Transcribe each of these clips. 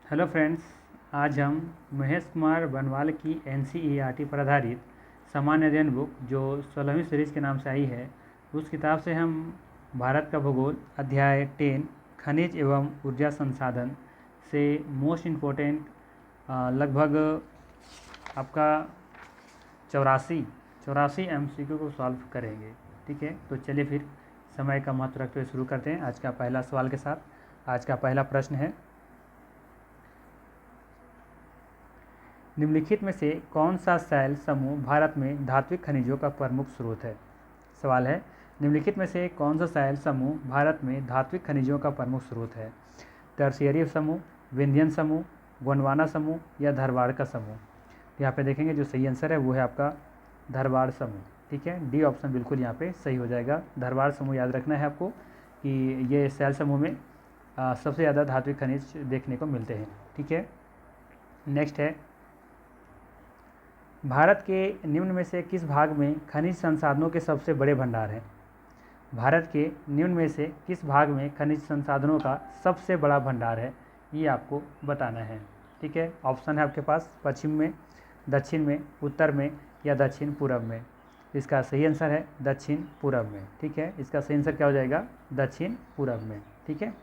Hello friends. आज हम महेश कुमार बनवाल की NCERT पर आधारित सामान्य अध्ययन बुक जो 16वीं सीरीज़ के नाम से आई है, उस किताब से हम भारत का भूगोल अध्याय 10 खनिज एवं ऊर्जा संसाधन से मोस्ट इम्पोर्टेंट लगभग आपका चौरासी MCQ को सॉल्व करेंगे। ठीक है, तो चलिए फिर समय का महत्व रखते हुए शुरू करते हैं आज का पहला सवाल के साथ। आज का पहला प्रश्न है, निम्नलिखित में से कौन सा शैल समूह भारत में धात्विक खनिजों का प्रमुख स्रोत है। सवाल है, निम्नलिखित में से कौन सा शैल समूह भारत में धात्विक खनिजों का प्रमुख स्रोत है। टर्शियरी समूह, विंध्यन समूह, गोंडवाना समूह या धरवाड़ का समूह। यहाँ पे देखेंगे जो सही आंसर है वो है आपका धरवाड़ समूह। ठीक है, डी ऑप्शन बिल्कुल यहाँ पे सही हो जाएगा। धरवाड़ समूह याद रखना है आपको कि ये शैल समूह में सबसे ज़्यादा धात्विक खनिज देखने को मिलते हैं। ठीक है, नेक्स्ट है, भारत के निम्न में से किस भाग में खनिज संसाधनों के सबसे बड़े भंडार हैं। भारत के निम्न में से किस भाग में खनिज संसाधनों का सबसे बड़ा भंडार है, ये आपको बताना है। ठीक है, ऑप्शन है आपके पास पश्चिम में, दक्षिण में, उत्तर में या दक्षिण पूर्व में। इसका सही आंसर है दक्षिण पूर्व में। ठीक है, इसका सही आंसर क्या हो जाएगा, दक्षिण पूर्व में। ठीक है,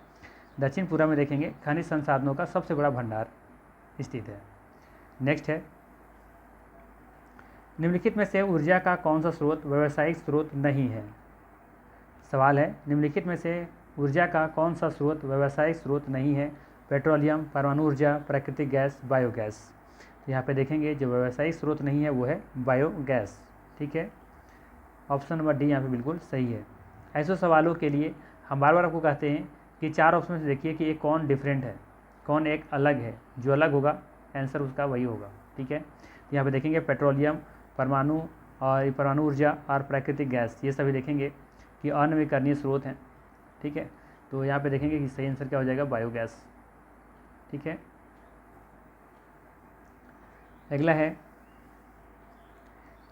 दक्षिण पूर्व में देखेंगे खनिज संसाधनों का सबसे बड़ा भंडार स्थित है। नेक्स्ट है, निम्नलिखित में से ऊर्जा का कौन सा स्रोत व्यावसायिक स्रोत नहीं है। सवाल है, निम्नलिखित में से ऊर्जा का कौन सा स्रोत व्यावसायिक स्रोत नहीं है। पेट्रोलियम, परमाणु ऊर्जा, प्राकृतिक गैस, बायोगैस। तो यहाँ पे देखेंगे जो व्यावसायिक स्रोत नहीं है वो है बायोगैस। ठीक है, ऑप्शन नंबर डी यहाँ पे बिल्कुल सही है। ऐसे सवालों के लिए हम बार बार आपको कहते हैं कि चार ऑप्शन से देखिए कि एक कौन डिफरेंट है, कौन एक अलग है। जो अलग होगा आंसर उसका वही होगा। ठीक है, तो यहाँ पे देखेंगे पेट्रोलियम, परमाणु और परमाणु ऊर्जा और प्राकृतिक गैस, ये सभी देखेंगे कि अनवीकरणीय स्रोत हैं। ठीक है, तो यहाँ पे देखेंगे कि सही आंसर क्या हो जाएगा, बायोगैस। ठीक है, अगला है,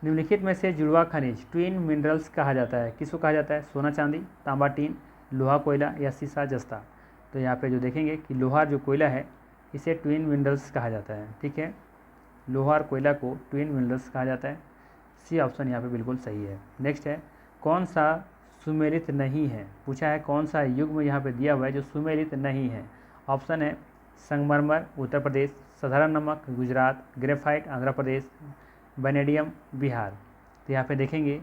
निम्नलिखित में से जुड़वा खनिज ट्विन मिनरल्स कहा जाता है। किसको कहा जाता है, सोना चांदी, तांबा टीन, लोहा कोयला या सीसा जस्ता। तो यहाँ पे जो देखेंगे कि लोहा जो कोयला है इसे ट्विन मिनरल्स कहा जाता है। ठीक है, लोहा और कोयला को ट्विन मिनरल्स कहा जाता है। सी ऑप्शन यहाँ पे बिल्कुल सही है। नेक्स्ट है, कौन सा सुमेलित नहीं है। पूछा है कौन सा युग्म यहाँ पे दिया हुआ है जो सुमेलित नहीं है। ऑप्शन है संगमरमर उत्तर प्रदेश, साधारण नमक गुजरात, ग्रेफाइट आंध्र प्रदेश, वैनेडियम बिहार। तो यहाँ पे देखेंगे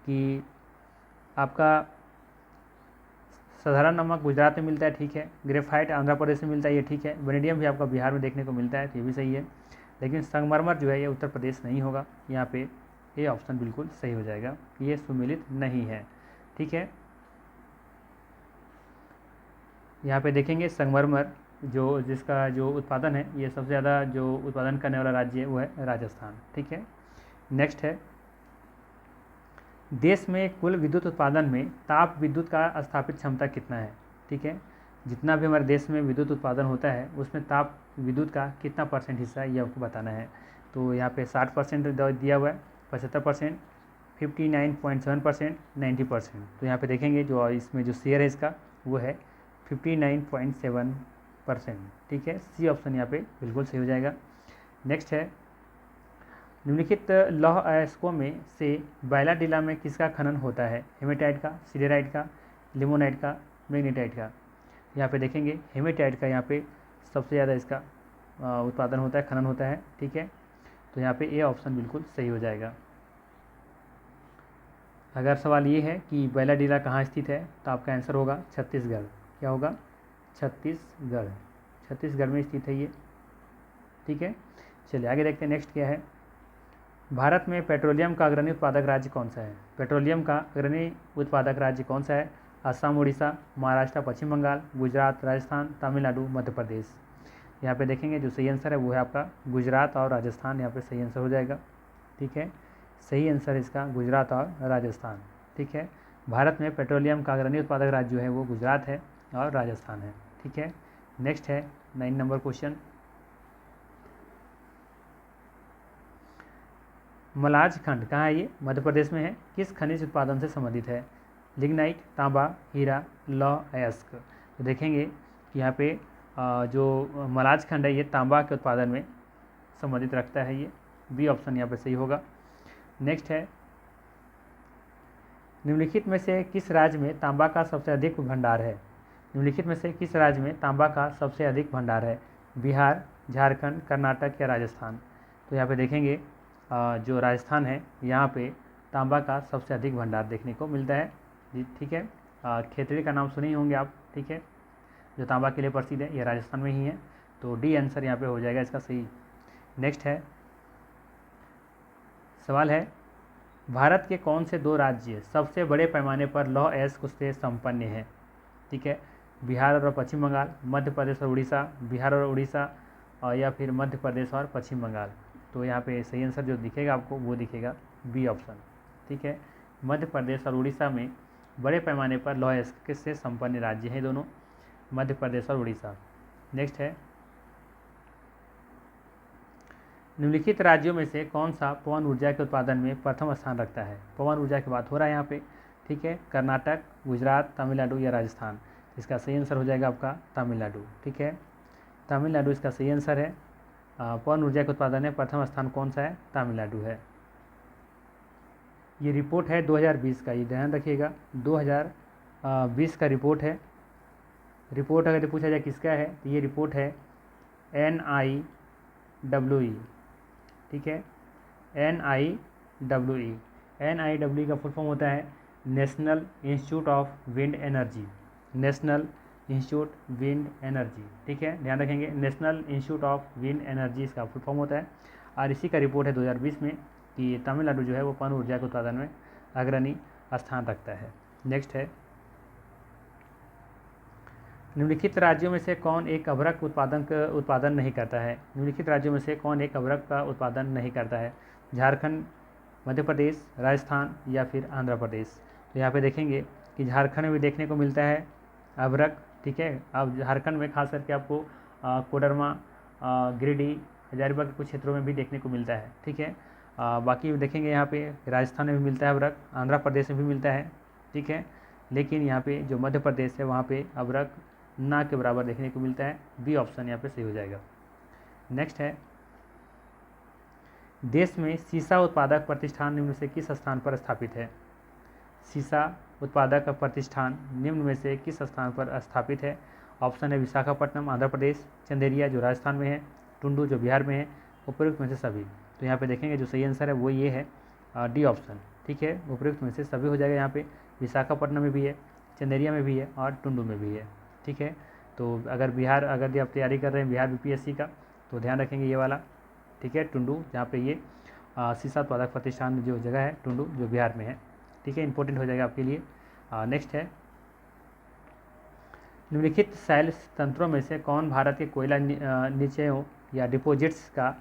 कि आपका साधारण नमक गुजरात में मिलता है, ठीक है, ग्रेफाइट आंध्र प्रदेश में मिलता है, ये ठीक है, वैनेडियम भी आपका बिहार में देखने को मिलता है, तो ये भी सही है। लेकिन संगमरमर जो है ये उत्तर प्रदेश नहीं होगा। यहाँ पे ये ऑप्शन बिल्कुल सही हो जाएगा, ये सुमेलित नहीं है। ठीक है, यहाँ पे देखेंगे संगमरमर जो जिसका जो उत्पादन है, ये सबसे ज़्यादा जो उत्पादन करने वाला राज्य है वो है राजस्थान। ठीक है, नेक्स्ट है, देश में कुल विद्युत उत्पादन में ताप विद्युत का स्थापित क्षमता कितना है। ठीक है, जितना भी हमारे देश में विद्युत उत्पादन होता है उसमें ताप विद्युत का कितना % हिस्सा है ये आपको बताना है। तो यहाँ पे 60% दिया हुआ है, 75%, 59.7%, 90%। तो यहाँ पे देखेंगे जो इसमें जो शेयर है इसका वो है 59.7%। ठीक है, सी ऑप्शन यहाँ पे बिल्कुल सही हो जाएगा। नेक्स्ट है, निम्नलिखित लौह अयस्कों में से बायलाडीला में किसका खनन होता है। हेमेटाइट का, सिडेराइट का, लिमोनाइट का, मैग्नेटाइट का। यहाँ पे देखेंगे हेमेटाइट का यहाँ पे सबसे ज़्यादा इसका उत्पादन होता है, खनन होता है। ठीक है, तो यहाँ पे ए ऑप्शन बिल्कुल सही हो जाएगा। अगर सवाल ये है कि बायलाडीला कहाँ स्थित है तो आपका आंसर होगा छत्तीसगढ़। क्या होगा, छत्तीसगढ़। छत्तीसगढ़ में स्थित है ये। ठीक है, चलिए आगे देखते हैं। नेक्स्ट क्या है, भारत में पेट्रोलियम का अग्रणी उत्पादक राज्य कौन सा है। पेट्रोलियम का अग्रणी उत्पादक राज्य कौन सा है। असम, उड़ीसा, महाराष्ट्र, पश्चिम बंगाल, गुजरात, राजस्थान, तमिलनाडु, मध्य प्रदेश। यहाँ पे देखेंगे जो सही आंसर है वो है आपका गुजरात और राजस्थान। यहाँ पे सही आंसर हो जाएगा। ठीक है, सही आंसर इसका गुजरात और राजस्थान। ठीक है, भारत में पेट्रोलियम का अग्रणी उत्पादक राज्य जो है वो गुजरात है और राजस्थान है। ठीक है, नेक्स्ट है 9 नंबर क्वेश्चन, मलाज खंड कहाँ है, ये मध्य प्रदेश में है, किस खनिज उत्पादन से संबंधित है। लिग्नाइट, तांबा, हीरा, लौह अयस्क। तो देखेंगे कि यहाँ पे जो मलाज खंड है ये तांबा के उत्पादन में संबंधित रखता है। ये बी ऑप्शन यहाँ पे सही होगा। नेक्स्ट है, निम्नलिखित में से किस राज्य में तांबा का सबसे अधिक भंडार है? निम्नलिखित में से किस राज्य में तांबा का सबसे अधिक भंडार है? बिहार, झारखंड, कर्नाटक या राजस्थान? तो यहाँ पे देखेंगे जो राजस्थान है यहाँ पे तांबा का सबसे अधिक भंडार देखने को मिलता है जी। ठीक है, खेतड़ी का नाम सुने ही होंगे आप। ठीक है, जो तांबा के लिए प्रसिद्ध है, ये राजस्थान में ही है। तो डी आंसर यहाँ पे हो जाएगा इसका सही। नेक्स्ट है, सवाल है, भारत के कौन से 2 राज्य सबसे बड़े पैमाने पर लौह अयस्क से संपन्न हैं? ठीक है, बिहार और पश्चिम बंगाल, मध्य प्रदेश और उड़ीसा, बिहार और उड़ीसा, और या फिर मध्य प्रदेश और पश्चिम बंगाल। तो यहाँ पे सही आंसर जो दिखेगा आपको वो दिखेगा बी ऑप्शन। ठीक है, मध्य प्रदेश और उड़ीसा में बड़े पैमाने पर लौह अयस्क से संपन्न राज्य हैं दोनों, मध्य प्रदेश और उड़ीसा। नेक्स्ट है, निम्नलिखित राज्यों में से कौन सा पवन ऊर्जा के उत्पादन में प्रथम स्थान रखता है? पवन ऊर्जा की बात हो रहा है यहाँ पे। ठीक है, कर्नाटक, गुजरात, तमिलनाडु या राजस्थान? इसका सही आंसर हो जाएगा आपका तमिलनाडु। ठीक है, तमिलनाडु इसका सही आंसर है। पवन ऊर्जा के उत्पादन में प्रथम स्थान कौन सा है? तमिलनाडु है। ये रिपोर्ट है 2020 का, ये ध्यान रखिएगा 2020 का रिपोर्ट है। रिपोर्ट अगर पूछा जाए किसका है तो ये रिपोर्ट है NIWE। ठीक है, NIWE। NIWE का फुल फॉर्म होता है national institute of wind energy. National institute wind energy. ठीक है, ध्यान रखेंगे, national institute of wind energy इसका फुल फॉर्म होता है। और इसी का रिपोर्ट है 2020 में कि तमिलनाडु जो है वो पवन ऊर्जा के उत्पादन में अग्रणी स्थान रखता है। नेक्स्ट है, निम्नलिखित राज्यों में से कौन एक अभ्रक उत्पादन नहीं करता है? निम्नलिखित राज्यों में से कौन एक अभ्रक का उत्पादन नहीं करता है? झारखंड, मध्य प्रदेश, राजस्थान या फिर आंध्र प्रदेश? तो यहाँ पे देखेंगे कि झारखंड में भी देखने को मिलता है अभ्रक। ठीक है, अब झारखंड में खास करके आपको कोडरमा, गिरिडीह, हजारीबाग के कुछ क्षेत्रों में भी देखने को मिलता है। ठीक है, बाकी देखेंगे यहाँ पे राजस्थान में भी मिलता है अभ्रक, आंध्र प्रदेश में भी मिलता है। ठीक है, लेकिन यहाँ पे जो मध्य प्रदेश है वहाँ पे अभ्रक ना के बराबर देखने को मिलता है। बी ऑप्शन यहाँ पे सही हो जाएगा। नेक्स्ट है, देश में सीसा उत्पादक प्रतिष्ठान निम्न में से किस स्थान पर स्थापित है? सीसा उत्पादक प्रतिष्ठान निम्न में से किस स्थान पर स्थापित है? ऑप्शन है विशाखापट्टनम आंध्र प्रदेश, चंदेरिया जो राजस्थान में है, टुंडू जो बिहार में है, उपयुक्त में से सभी? तो यहाँ पे देखेंगे जो सही आंसर है वो ये है डी ऑप्शन। ठीक है, उपयुक्त में से सभी हो जाएगा। यहाँ पे विशाखापट्टनम में भी है, चंदेरिया में भी है और टुंडू में भी है। ठीक है, तो अगर बिहार अगर आप तैयारी कर रहे हैं बिहार BPSC का तो ध्यान रखेंगे ये वाला। ठीक है, टुंडू जहाँ पे ये सीसा उत्पादक प्रतिष्ठान जो जगह है टुंडू जो बिहार में है। ठीक है, इंपॉर्टेंट हो जाएगा आपके लिए। नेक्स्ट है, निम्नलिखित शैल तंत्रों में से कौन भारत के कोयला निचयों या डिपॉजिट्स का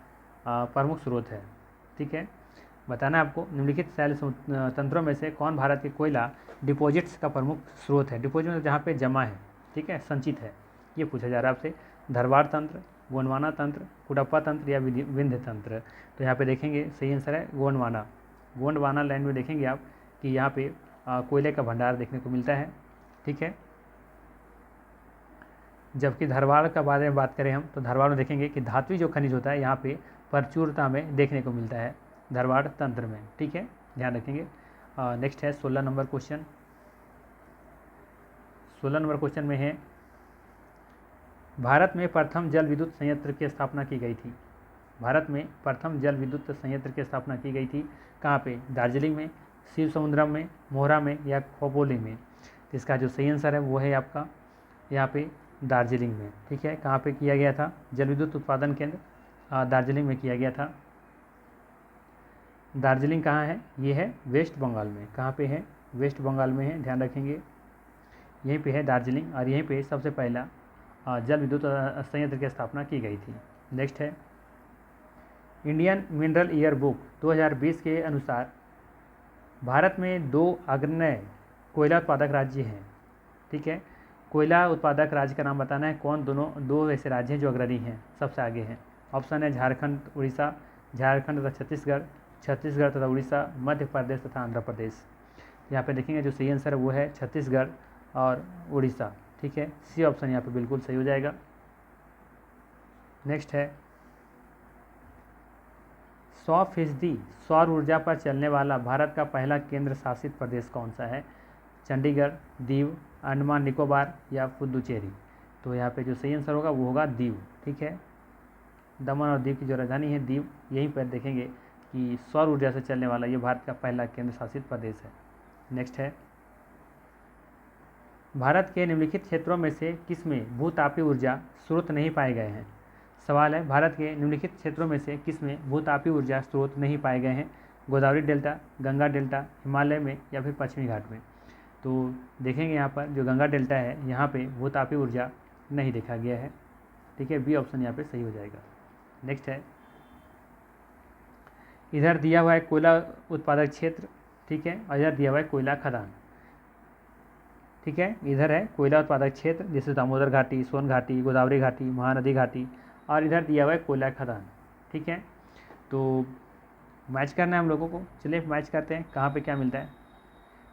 प्रमुख स्रोत है? ठीक है, बताना है आपको निम्नलिखित शैल तंत्रों में से कौन भारत के कोयला डिपॉजिट्स का प्रमुख स्रोत है? डिपॉजिट मतलब जहाँ पे जमा है, ठीक है, संचित है, ये पूछा जा रहा है आपसे। धरवाड़ तंत्र, गोंडवाना तंत्र, कुडप्पा तंत्र या विंध्य तंत्र? तो यहाँ पे देखेंगे सही आंसर है गोंडवाना। गोंडवाना लैंड में देखेंगे आप कि यहाँ पे कोयले का भंडार देखने को मिलता है। ठीक है, जबकि धरवाड़ का बारे में बात करें हम तो धरवाड़ में देखेंगे कि धात्विक जो खनिज होता है यहाँ पे प्रचुरता में देखने को मिलता है धरवाड़ तंत्र में। ठीक है, ध्यान रखेंगे। नेक्स्ट है 16 नंबर क्वेश्चन। 16 नंबर क्वेश्चन में है, भारत में प्रथम जल विद्युत संयंत्र की स्थापना की गई थी? भारत में प्रथम जल विद्युत संयंत्र की स्थापना की गई थी कहाँ पे? दार्जिलिंग में, शिव समुद्रम में, मोहरा में या खोपोली में? तो इसका जो सही आंसर है वो है आपका यहाँ पे दार्जिलिंग में। ठीक है, कहाँ पे किया गया था जल विद्युत उत्पादन केंद्र? दार्जिलिंग में किया गया था। दार्जिलिंग कहाँ है? ये है वेस्ट बंगाल में। कहाँ पे है? वेस्ट बंगाल में है, ध्यान रखेंगे। यहीं पे है दार्जिलिंग और यहीं पे सबसे पहला जल विद्युत संयंत्र की स्थापना की गई थी। नेक्स्ट है, इंडियन मिनरल ईयर बुक 2020 के अनुसार भारत में 2 अग्रणी कोयला उत्पादक राज्य हैं। ठीक है, कोयला उत्पादक राज्य का नाम बताना है। कौन? दो ऐसे राज्य हैं जो अग्रणी हैं, सबसे आगे हैं। ऑप्शन है झारखंड, उड़ीसा, झारखंड तथा छत्तीसगढ़, छत्तीसगढ़ तथा उड़ीसा, मध्य प्रदेश तथा आंध्र प्रदेश। यहाँ पे देखेंगे जो सही आंसर है वो है छत्तीसगढ़ और उड़ीसा। ठीक है, सी ऑप्शन यहाँ पे बिल्कुल सही हो जाएगा। नेक्स्ट है 100% सौर ऊर्जा पर चलने वाला भारत का पहला केंद्र शासित प्रदेश कौन सा है? चंडीगढ़, दीव, अंडमान निकोबार या पुदुचेरी। तो यहाँ पे जो सही आंसर होगा वो होगा दीव। ठीक है, दमन और दीव की जो राजधानी है दीव, यहीं पर देखेंगे कि सौर ऊर्जा से चलने वाला ये भारत का पहला केंद्र शासित प्रदेश है। नेक्स्ट है भारत के निम्नलिखित क्षेत्रों में से किसमें भूतापीय ऊर्जा स्रोत नहीं पाए गए हैं? सवाल है भारत के निम्नलिखित क्षेत्रों में से किसमें भूतापीय ऊर्जा स्रोत नहीं पाए गए हैं? गोदावरी डेल्टा, गंगा डेल्टा, हिमालय में या फिर पश्चिमी घाट में। तो देखेंगे यहाँ पर जो गंगा डेल्टा है यहाँ पे भूतापीय ऊर्जा नहीं देखा गया है। ठीक है, बी ऑप्शन यहाँ पे सही हो जाएगा। नेक्स्ट है इधर दिया हुआ है कोयला उत्पादक क्षेत्र, ठीक है, और इधर दिया हुआ है कोयला खदान। ठीक है, इधर है कोयला उत्पादक क्षेत्र जैसे दामोदर घाटी, सोन घाटी, गोदावरी घाटी, महानदी घाटी, और इधर दिया हुआ है कोयला खदान। ठीक है, तो मैच करना है हम लोगों को। चलिए मैच करते हैं कहाँ पे क्या मिलता है।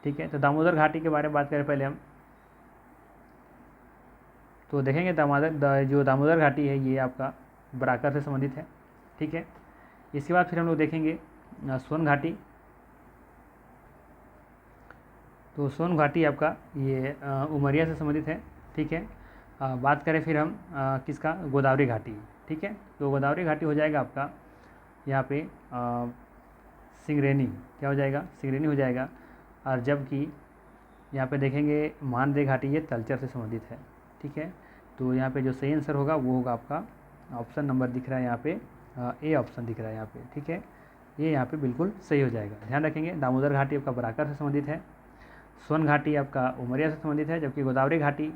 ठीक है, तो दामोदर घाटी के बारे में बात करें पहले हम, तो देखेंगे जो दामोदर घाटी है ये आपका बराकर से संबंधित है। ठीक है, इसके बाद फिर हम लोग देखेंगे सोन घाटी। तो सोन घाटी आपका ये उमरिया से संबंधित है। ठीक है, बात करें फिर हम किसका, गोदावरी घाटी। ठीक है, तो गोदावरी घाटी हो जाएगा आपका यहाँ पे सिंगरेनी, क्या हो जाएगा, सिंगरेनी हो जाएगा। और जबकि यहाँ पे देखेंगे महानदी घाटी ये तलचर से संबंधित है। ठीक है, तो यहाँ पे जो सही आंसर होगा वो होगा आपका ऑप्शन नंबर दिख रहा है यहाँ पे, ए ऑप्शन दिख रहा है यहाँ पे। ठीक है, ये यहाँ पे बिल्कुल सही हो जाएगा। ध्यान रखेंगे दामोदर घाटी आपका बराकर से संबंधित है, सोन घाटी आपका उमरिया से संबंधित है, जबकि गोदावरी घाटी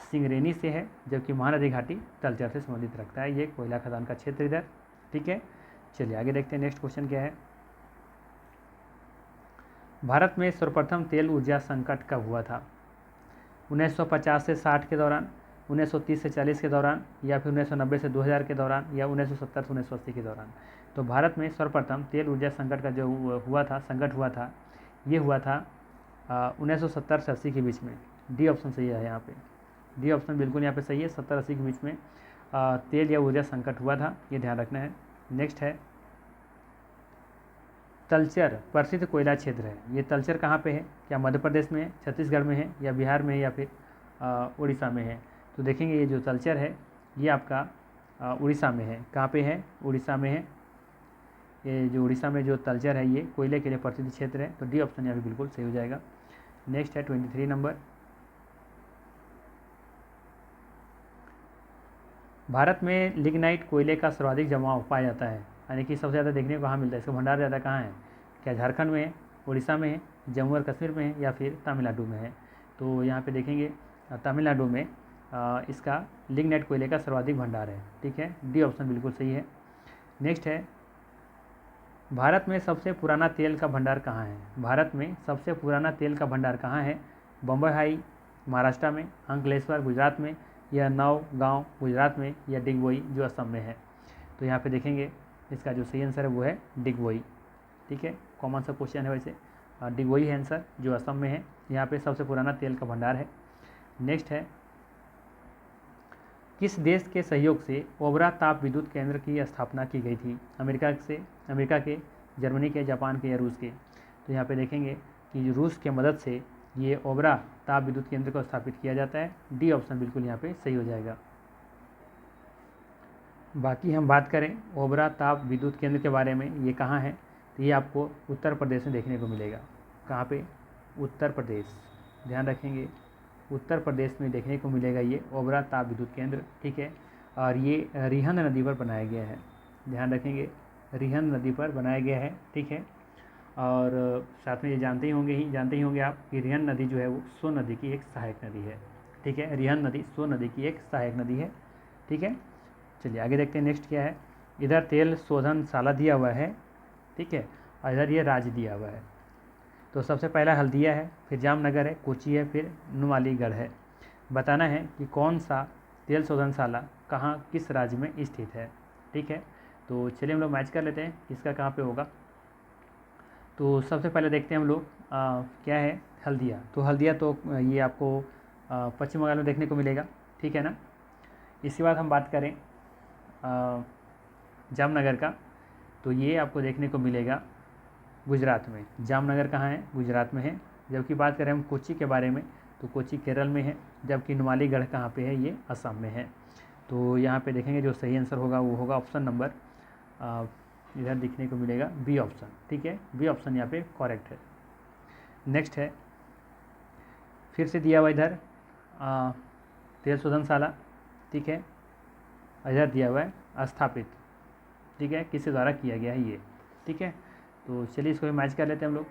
सिंगरेनी से है, जबकि महानदी घाटी तलचर से संबंधित रखता है। ये कोयला खदान का क्षेत्र इधर। ठीक है, चलिए आगे देखते हैं नेक्स्ट क्वेश्चन क्या है। भारत में सर्वप्रथम तेल ऊर्जा संकट कब हुआ था? 1950 से 60 के दौरान, 1930 से 40 के दौरान, या फिर 1990 से 2000 के दौरान, या 1970 से 1980 के दौरान। तो भारत में सर्वप्रथम तेल ऊर्जा संकट का जो संकट हुआ था ये हुआ था 1970 से 80 के बीच में। डी ऑप्शन सही है यहाँ पे, डी ऑप्शन बिल्कुल यहाँ पे सही है। 70-80 के बीच में तेल या ऊर्जा संकट हुआ था, ये ध्यान रखना है। नेक्स्ट है तलचर प्रसिद्ध कोयला क्षेत्र है, ये तलचर कहाँ पे है? क्या मध्य प्रदेश में है, छत्तीसगढ़ में है, या बिहार में है, या फिर उड़ीसा में है? तो देखेंगे ये जो तलचर है ये आपका उड़ीसा में है। कहाँ पे है? उड़ीसा में है। ये जो उड़ीसा में जो तलचर है ये कोयले के लिए प्रसिद्ध क्षेत्र है। तो डी ऑप्शन यहाँ पे बिल्कुल सही हो जाएगा। नेक्स्ट है 23 नंबर, भारत में लिग्नाइट कोयले का सर्वाधिक जमाव पाया जाता है, यानी कि सबसे ज़्यादा देखने को कहाँ मिलता है, इसका भंडार ज़्यादा कहाँ है? क्या झारखंड में है, उड़ीसा में है, जम्मू और कश्मीर में है, या फिर तमिलनाडु में है? तो यहाँ पे देखेंगे तमिलनाडु में इसका लिग्नाइट कोयले का सर्वाधिक भंडार है। ठीक है, डी ऑप्शन बिल्कुल सही है। नेक्स्ट है भारत में सबसे पुराना तेल का भंडार कहाँ है? भारत में सबसे पुराना तेल का भंडार कहाँ है? बम्बई हाई महाराष्ट्र में, अंकलेश्वर गुजरात में, या नौगांव गुजरात में, या डिगबोई जो असम में है? तो यहाँ पे देखेंगे इसका जो सही आंसर है वो है डिगबोई। ठीक है, कॉमन सा क्वेश्चन है वैसे, डिगबोई है आंसर जो असम में है। यहाँ पे सबसे पुराना तेल का भंडार है। नेक्स्ट है किस देश के सहयोग से ओबरा ताप विद्युत केंद्र की स्थापना की गई थी? अमेरिका के, जर्मनी के, जापान के, या रूस के? तो यहाँ पे देखेंगे कि रूस के मदद से ये ओबरा ताप विद्युत केंद्र को स्थापित किया जाता है। डी ऑप्शन बिल्कुल यहाँ पे सही हो जाएगा। बाकी हम बात करें ओबरा ताप विद्युत केंद्र के बारे में, ये कहाँ है? तो ये आपको उत्तर प्रदेश में देखने को मिलेगा। कहाँ पे? उत्तर प्रदेश। ध्यान रखेंगे उत्तर प्रदेश में देखने को मिलेगा ये ओबरा ताप विद्युत केंद्र। ठीक है, और ये रिहंद नदी पर बनाया गया है। ध्यान रखेंगे रिहंद नदी पर बनाया गया है। ठीक है, और साथ में ये जानते ही होंगे आप कि रिहंद नदी जो है वो सोन नदी की एक सहायक नदी है। ठीक है, रिहंद नदी सोन नदी की एक सहायक नदी है। ठीक है, चलिए आगे देखते हैं नेक्स्ट क्या है। इधर तेल शोधनशाला दिया हुआ है, ठीक है, और इधर ये राज्य दिया हुआ है। तो सबसे पहला हल्दिया है, फिर जामनगर है, कोची है, फिर नुमालीगढ़ है। बताना है कि कौन सा तेल शोधनशाला कहाँ किस राज्य में स्थित है। ठीक है, तो चलिए हम लोग मैच कर लेते हैं इसका कहाँ पे होगा। तो सबसे पहले देखते हैं हम लोग क्या है हल्दिया। तो हल्दिया तो ये आपको पश्चिम बंगाल में देखने को मिलेगा। ठीक है ना। इसके बाद हम बात करें जामनगर का, तो ये आपको देखने को मिलेगा गुजरात में। जामनगर कहाँ है? गुजरात में है। जबकि बात करें हम कोच्चि के बारे में, तो कोच्चि केरल में है, जबकि नुमालीगढ़ कहाँ पे है? ये असम में है। तो यहाँ पे देखेंगे जो सही आंसर होगा वो होगा ऑप्शन नंबर इधर दिखने को मिलेगा बी ऑप्शन। ठीक है, बी ऑप्शन यहाँ पे करेक्ट है। नेक्स्ट है, फिर से दिया हुआ इधर तेल शोधनशाला। ठीक है, इधर दिया हुआ है स्थापित। ठीक है, किसके द्वारा किया गया है ये। ठीक है, तो चलिए इसको भी मैच कर लेते हैं हम लोग।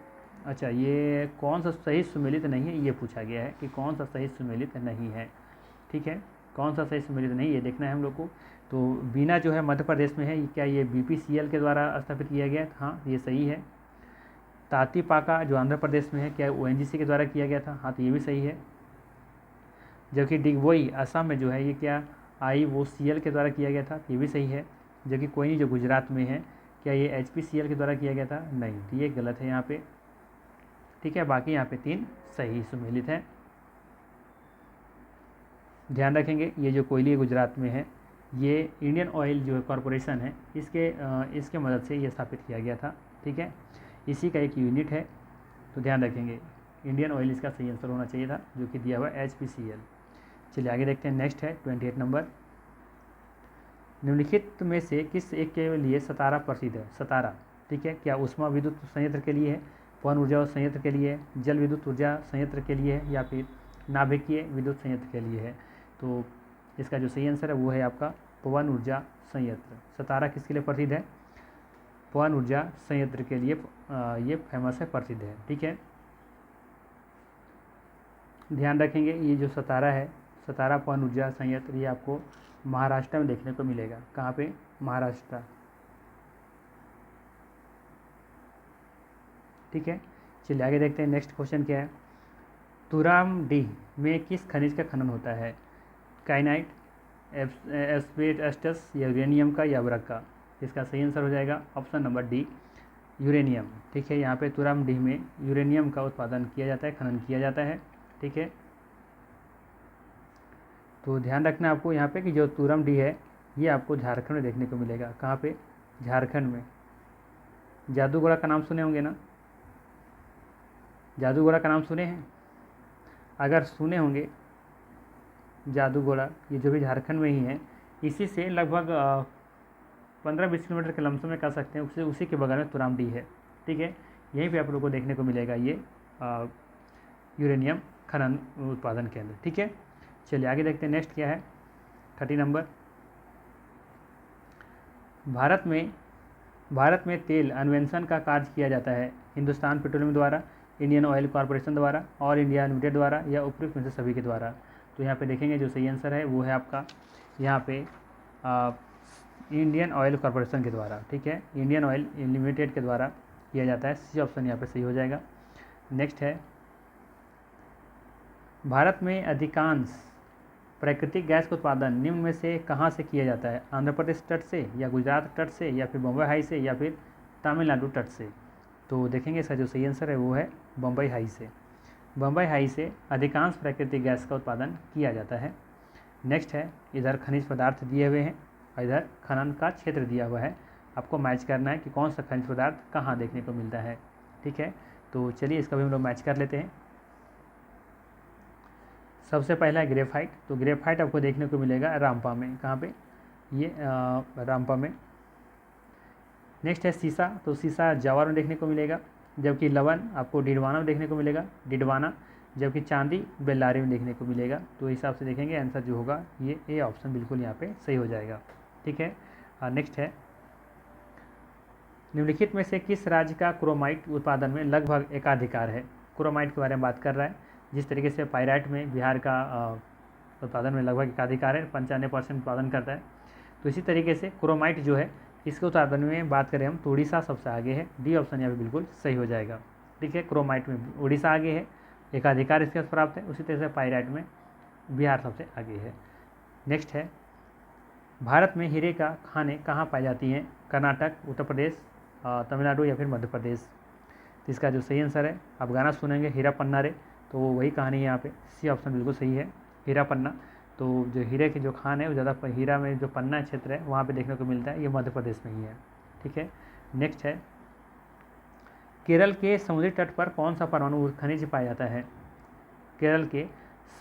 अच्छा, ये कौन सा सही सुमेलित नहीं है, ये पूछा गया है कि कौन सा सही सुमेलित नहीं है। ठीक है, कौन सा सही सुमेलित नहीं, ये देखना है हम लोग को। तो बीना जो है मध्य प्रदेश में है, क्या ये BPCL के द्वारा स्थापित किया गया? हाँ, ये सही है। तातीपाका जो आंध्र प्रदेश में है, क्या ONGC के द्वारा किया गया था? हाँ, तो ये भी सही है। जबकि डिगबोई असम में जो है, ये क्या IOCL के द्वारा किया गया था? ये भी सही है। जबकि कोयनी जो गुजरात में है, क्या ये HPCL के द्वारा किया गया था? नहीं, तो ये गलत है यहाँ पे। ठीक है, बाकी यहाँ पे 3 सही सुमेलित हैं। ध्यान रखेंगे, ये जो कोयली गुजरात में है, ये इंडियन ऑयल जो कॉरपोरेशन है, इसके मदद से ये स्थापित किया गया था। ठीक है, इसी का एक यूनिट है, तो ध्यान रखेंगे इंडियन ऑयल इसका सही आंसर होना चाहिए था, जो कि दिया हुआ HPCL। चलिए आगे देखते हैं। नेक्स्ट है 28 नंबर, निम्नलिखित में से किस एक के लिए सतारा प्रसिद्ध है? सतारा, ठीक है, क्या उष्मा विद्युत संयंत्र के लिए है, पवन ऊर्जा संयंत्र के लिए, जल विद्युत ऊर्जा संयंत्र के लिए है, या फिर नाभिकीय विद्युत संयंत्र के लिए है? तो इसका जो सही आंसर है वो है आपका पवन ऊर्जा संयंत्र। सतारा किसके लिए प्रसिद्ध है? पवन ऊर्जा संयंत्र के लिए ये फेमस है, प्रसिद्ध है। ठीक है, ध्यान रखेंगे ये जो सतारा है, सतारा पवन ऊर्जा संयंत्र, ये आपको महाराष्ट्र में देखने को मिलेगा। कहाँ पे? महाराष्ट्र। ठीक है, चलिए आगे देखते हैं। नेक्स्ट क्वेश्चन क्या है? तुरामडीह में किस खनिज का खनन होता है? काइनाइट, एस्बेस्टस, या यूरेनियम का, या वरक का? इसका सही आंसर हो जाएगा ऑप्शन नंबर डी, यूरेनियम। ठीक है, यहाँ पे तुरामडीह में यूरेनियम का उत्पादन किया जाता है, खनन किया जाता है। ठीक है, तो ध्यान रखना आपको यहाँ पे कि जो तुरामडीह है, ये आपको झारखंड में देखने को मिलेगा। कहाँ पे? झारखंड में। जादूगोड़ा का नाम सुने होंगे ना? जादूगोड़ा का नाम सुने हैं? अगर सुने होंगे जादूगोड़ा, ये जो भी झारखंड में ही है, इसी से लगभग 15-20 किलोमीटर के लमसम में कर सकते हैं, उसी के बगल में तुरामडीह है। ठीक है, यहीं पे आप लोगों को देखने को मिलेगा ये यूरेनियम खनन उत्पादन केंद्र। ठीक है, चलिए आगे देखते हैं। नेक्स्ट क्या है? 30 नंबर, भारत में तेल अन्वेषण का कार्य किया जाता है हिंदुस्तान पेट्रोलियम द्वारा, इंडियन ऑयल कॉरपोरेशन द्वारा, और इंडिया लिमिटेड द्वारा, या उपयुक्त में से सभी के द्वारा? तो यहाँ पे देखेंगे जो सही आंसर है वो है आपका यहाँ पे इंडियन ऑयल कॉरपोरेशन के द्वारा। ठीक है, इंडियन ऑयल लिमिटेड के द्वारा किया जाता है। सी ऑप्शन यहाँ पे सही हो जाएगा। नेक्स्ट है, भारत में अधिकांश प्राकृतिक गैस का उत्पादन निम्न में से कहाँ से किया जाता है? आंध्र प्रदेश तट से, या गुजरात तट से, या फिर बम्बई हाई से, या फिर तमिलनाडु तट से? तो देखेंगे इसका जो सही आंसर है वो है बम्बई हाई से। बम्बई हाई से अधिकांश प्राकृतिक गैस का उत्पादन किया जाता है। नेक्स्ट है, इधर खनिज पदार्थ दिए हुए हैं और इधर खनन का क्षेत्र दिया हुआ है। आपको मैच करना है कि कौन सा खनिज पदार्थ कहाँ देखने को मिलता है। ठीक है, तो चलिए इसका भी हम लोग मैच कर लेते हैं। सबसे पहला है ग्रेफाइट। तो ग्रेफाइट आपको देखने को मिलेगा रामपा में। कहाँ पे? ये रामपा में। नेक्स्ट है सीसा। तो सीसा जवार में देखने को मिलेगा, जबकि लवण आपको डिडवाना में देखने को मिलेगा, डिडवाना। जबकि चांदी बेल्लारी में देखने को मिलेगा। तो इस हिसाब से देखेंगे आंसर जो होगा ये ए ऑप्शन बिल्कुल यहाँ पे सही हो जाएगा। ठीक है, नेक्स्ट है, निम्नलिखित में से किस राज्य का क्रोमाइट उत्पादन में लगभग एकाधिकार है? क्रोमाइट के बारे में बात कर रहा है। जिस तरीके से पाइराइट में बिहार का उत्पादन में लगभग एकाधिकार है, 95% उत्पादन करता है, तो इसी तरीके से क्रोमाइट जो है इसके उत्पादन में बात करें हम तो उड़ीसा सबसे आगे है। डी ऑप्शन यहाँ पे बिल्कुल सही हो जाएगा। ठीक है, क्रोमाइट में उड़ीसा आगे है, एकाधिकार इसके प्राप्त है। उसी तरह से पाइराइट में बिहार सबसे आगे है। नेक्स्ट है, भारत में हीरे का खानें कहाँ पाई जाती हैं? कर्नाटक, उत्तर प्रदेश, तमिलनाडु, या फिर मध्य प्रदेश? तो इसका जो सही आंसर है, आप गाना सुनेंगे हीरा पन्ना रे, तो वही कहानी है यहाँ पे। सी ऑप्शन बिल्कुल सही है, हीरा पन्ना। तो जो हीरे की जो खान है वो ज़्यादा हीरा में जो पन्ना क्षेत्र है वहाँ पे देखने को मिलता है, ये मध्य प्रदेश में ही है। ठीक है, नेक्स्ट है, केरल के समुद्री तट पर कौन सा परमाणु खनिज पाया जाता है? केरल के